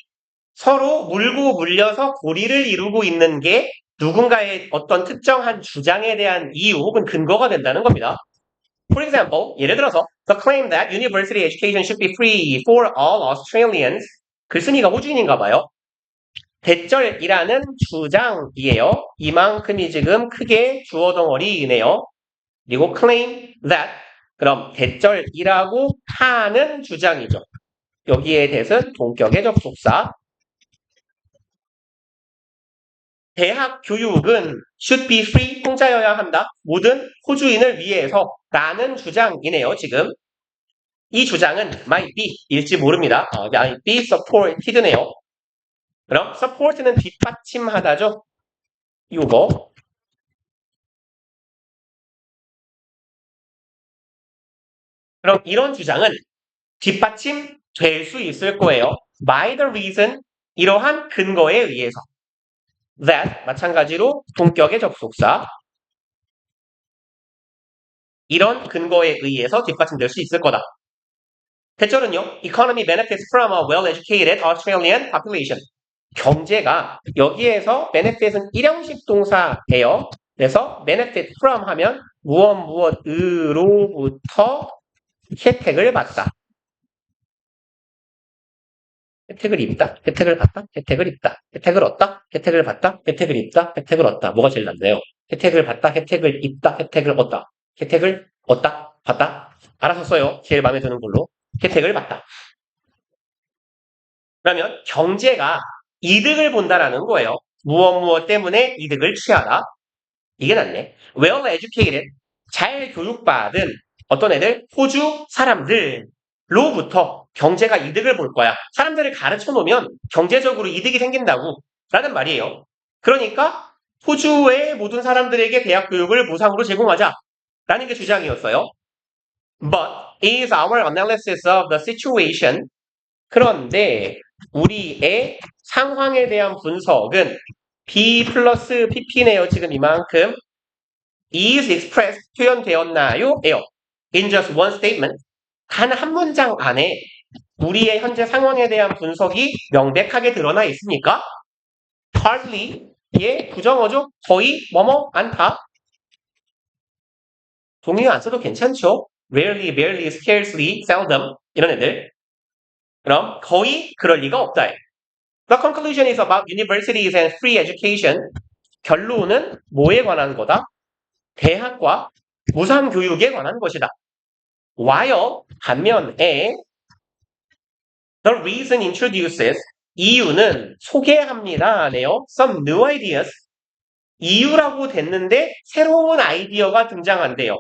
서로 물고 물려서 고리를 이루고 있는 게 누군가의 어떤 특정한 주장에 대한 이유 혹은 근거가 된다는 겁니다. For example, 예를 들어서 the claim that university education should be free for all Australians. 글쓴이가 호주인인가 봐요. 대절이라는 주장이에요. 이만큼이 지금 크게 주어 덩어리이네요. 그리고 claim that 그럼 대절이라고 하는 주장이죠. 여기에 대해서는 동격의 접속사. 대학 교육은 should be free 공짜여야 한다. 모든 호주인을 위해서 라는 주장이네요. 지금 이 주장은 might be 일지 모릅니다. might be supported네요. 그럼 support는 뒷받침하다죠. 요거 그럼 이런 주장은 뒷받침 될 수 있을 거예요. by the reason 이러한 근거에 의해서 that 마찬가지로 동격의 접속사 이런 근거에 의해서 뒷받침될 수 있을 거다. 대절은요. Economy benefits from a well-educated Australian population. 경제가 여기에서 benefit은 일형식 동사예요. 그래서 benefit from 하면 무엇으로부터 혜택을 받다. 혜택을 입다, 혜택을 받다, 혜택을 입다, 혜택을 얻다, 혜택을 받다, 혜택을 입다, 혜택을 얻다. 뭐가 제일 낫나요? 혜택을 받다, 혜택을 입다, 혜택을 얻다. 혜택을 얻다, 받다. 알아서 써요. 제일 마음에 드는 걸로. 혜택을 받다. 그러면 경제가 이득을 본다라는 거예요. 무엇 때문에 이득을 취하다. 이게 낫네. Well educated, 잘 교육받은 어떤 애들, 호주 사람들로부터 경제가 이득을 볼 거야. 사람들을 가르쳐 놓으면 경제적으로 이득이 생긴다고 라는 말이에요. 그러니까 호주의 모든 사람들에게 대학 교육을 무상으로 제공하자 라는 게 주장이었어요. But is our analysis of the situation, 그런데 우리의 상황에 대한 분석은 B 플러스 PP네요. 지금 이만큼 is expressed 표현되었나요? 에요. In just one statement. 단 한 문장 안에 우리의 현재 상황에 대한 분석이 명백하게 드러나 있습니까? Hardly. 예, 부정어죠. 거의 뭐뭐 않다. 동의어 안 써도 괜찮죠? Rarely, barely, scarcely, seldom 이런 애들. 그럼 거의 그럴 리가 없다. The conclusion is about universities and free education. 결론은 뭐에 관한 거다? 대학과 무상교육에 관한 것이다. While 반면에 the reason introduces 이유는 소개합니다네요. Some new ideas. 이유라고 됐는데 새로운 아이디어가 등장한대요.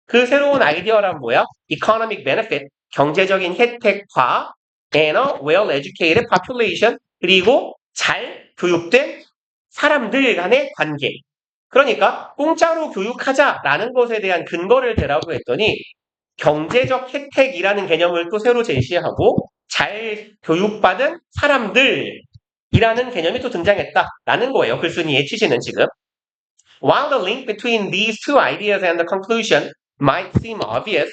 그 새로운 아이디어란 뭐야? Economic benefit, 경제적인 혜택과 and a well-educated population, 그리고 잘 교육된 사람들 간의 관계. 그러니까 공짜로 교육하자라는 것에 대한 근거를 대라고 했더니 경제적 혜택이라는 개념을 또 새로 제시하고 잘 교육받은 사람들이라는 개념이 또 등장했다라는 거예요. 글쓴이의 취지는 지금. While the link between these two ideas and the conclusion might seem obvious,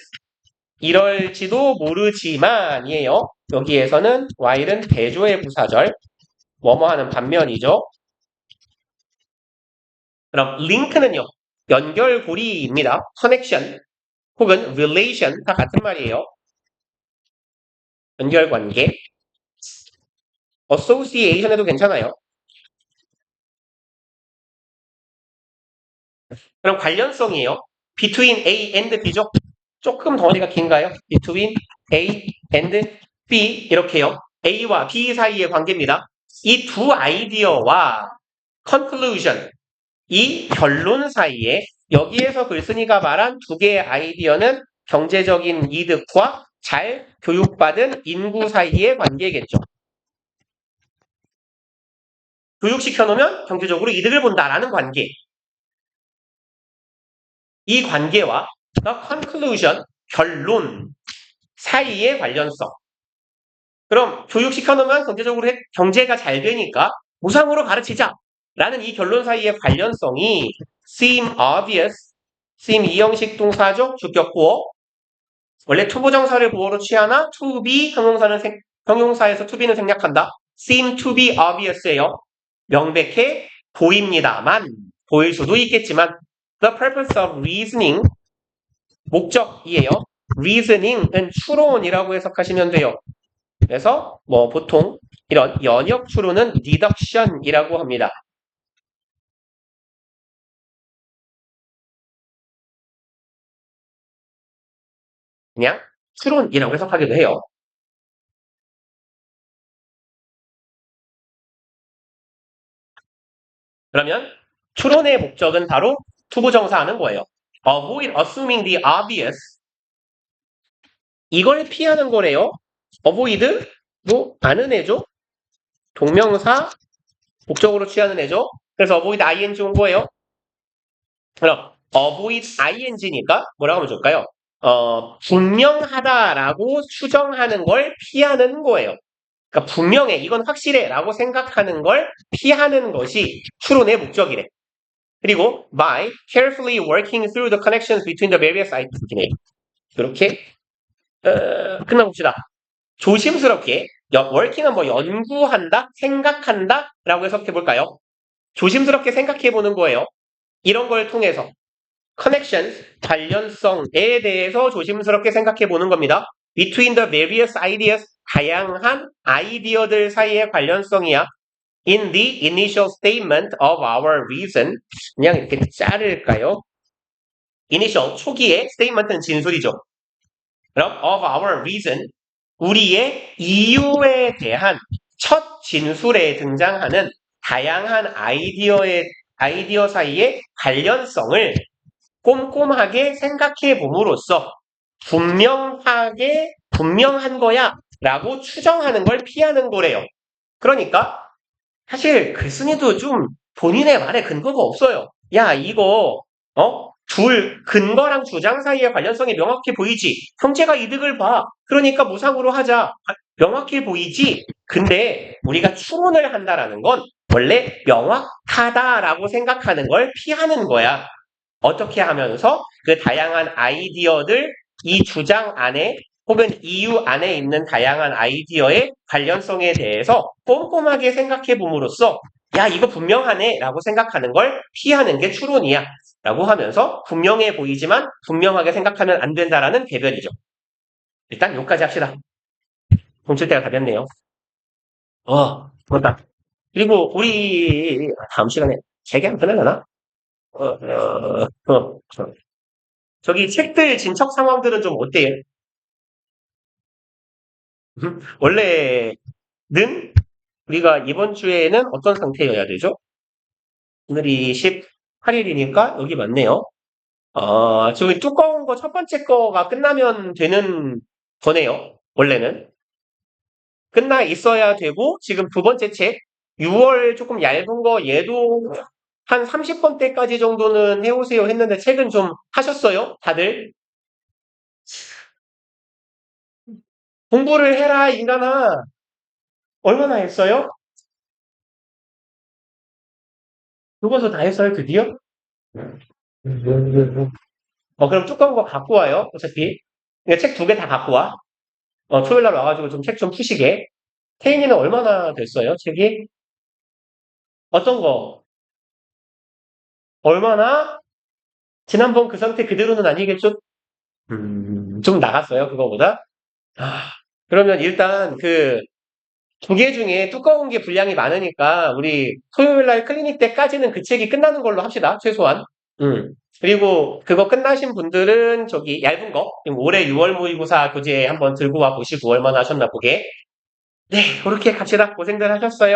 이럴지도 모르지만이에요. 여기에서는 while은 대조의 부사절, 뭐뭐 하는 반면이죠. 그럼 link는요, 연결고리입니다. connection 혹은 relation 다 같은 말이에요. 연결관계. association에도 괜찮아요. 그럼 관련성이에요. between A and B죠. 조금 덩어리가 긴가요? between A and B 이렇게요. A와 B 사이의 관계입니다. 이 두 아이디어와 conclusion, 이 결론 사이에 여기에서 글쓴이가 말한 두 개의 아이디어는 경제적인 이득과 잘 교육받은 인구 사이의 관계겠죠. 교육시켜놓으면 경제적으로 이득을 본다라는 관계. 이 관계와 the conclusion, 결론 사이의 관련성. 그럼 교육시켜놓으면 경제적으로 경제가 잘 되니까 무상으로 가르치자 라는 이 결론 사이의 관련성이 seem obvious, seem 이형식 동사죠. 주격구어. 원래 투부정사를 보어로 취하나 to be 형용사에서 to be는 생략한다. seem to be obvious예요. 명백해 보입니다만, 보일 수도 있겠지만 the purpose of reasoning, 목적이에요. reasoning은 추론이라고 해석하시면 돼요. 그래서 뭐 보통 이런 연역 추론은 deduction이라고 합니다. 그냥 추론이라고 해석하기도 해요. 그러면 추론의 목적은 바로 투부정사하는 거예요. Avoid assuming the obvious. 이걸 피하는 거래요. Avoid, 뭐 아는 애죠. 동명사 목적으로 취하는 애죠. 그래서 avoid ing 온 거예요. 그럼 avoid ing니까 뭐라고 하면 좋을까요? 분명하다라고 추정하는 걸 피하는 거예요. 그러니까 분명해, 이건 확실해 라고 생각하는 걸 피하는 것이 추론의 목적이래. 그리고 by carefully working through the connections between the various items. 이렇게 끝나봅시다. 조심스럽게 working은 뭐 연구한다, 생각한다 라고 해석해 볼까요? 조심스럽게 생각해 보는 거예요. 이런 걸 통해서 connections, 관련성에 대해서 조심스럽게 생각해 보는 겁니다. Between the various ideas, 다양한 아이디어들 사이의 관련성이야. In the initial statement of our reason, 그냥 이렇게 자를까요? initial, 초기의 statement는 진술이죠. 그럼 of our reason, 우리의 이유에 대한 첫 진술에 등장하는 다양한 아이디어 사이의 관련성을 꼼꼼하게 생각해 봄으로써 분명한 거야 라고 추정하는 걸 피하는 거래요. 그러니까 사실 글쓴이도 좀 본인의 말에 근거가 없어요. 야, 이거 근거랑 주장 사이의 관련성이 명확히 보이지. 형제가 이득을 봐. 그러니까 무상으로 하자. 명확히 보이지. 근데 우리가 추론을 한다라는 건 원래 명확하다라고 생각하는 걸 피하는 거야. 어떻게 하면서 그 다양한 아이디어들, 이 주장 안에 혹은 이유 안에 있는 다양한 아이디어의 관련성에 대해서 꼼꼼하게 생각해 봄으로써 야, 이거 분명하네 라고 생각하는 걸 피하는 게 추론이야 라고 하면서 분명해 보이지만 분명하게 생각하면 안 된다라는 개변이죠. 일단 여기까지 합시다. 공칠 때가 다 됐네요. 그렇다. 그리고 우리 다음 시간에 재개 한번 끝내려나? 저기 책들 진척 상황들은 좀 어때요? 원래는 우리가 이번 주에는 어떤 상태여야 되죠? 오늘이 18일이니까 여기 맞네요. 저기 두꺼운 거 첫 번째 거가 끝나면 되는 거네요. 원래는. 끝나 있어야 되고 지금 두 번째 책 6월 조금 얇은 거 얘도 한 30번대까지 정도는 해오세요 했는데 책은 좀 하셨어요? 다들? 공부를 해라 인간아. 얼마나 했어요? 교과서 다 했어요 드디어? 그럼 두꺼운 거 갖고 와요 어차피. 책 두 개 다 갖고 와. 토요일 날 와가지고 좀 책 좀 푸시게. 태인이는 얼마나 됐어요 책이? 어떤 거? 얼마나? 지난번 그 상태 그대로는 아니겠죠? 좀 나갔어요 그거보다? 아, 그러면 일단 그 두 개 중에 두꺼운 게 분량이 많으니까 우리 토요일 날 클리닉 때까지는 그 책이 끝나는 걸로 합시다. 최소한. 그리고 그거 끝나신 분들은 저기 얇은 거 올해 6월 모의고사 교재 한번 들고 와 보시고 얼마나 하셨나 보게. 네, 그렇게 갑시다. 고생들 하셨어요.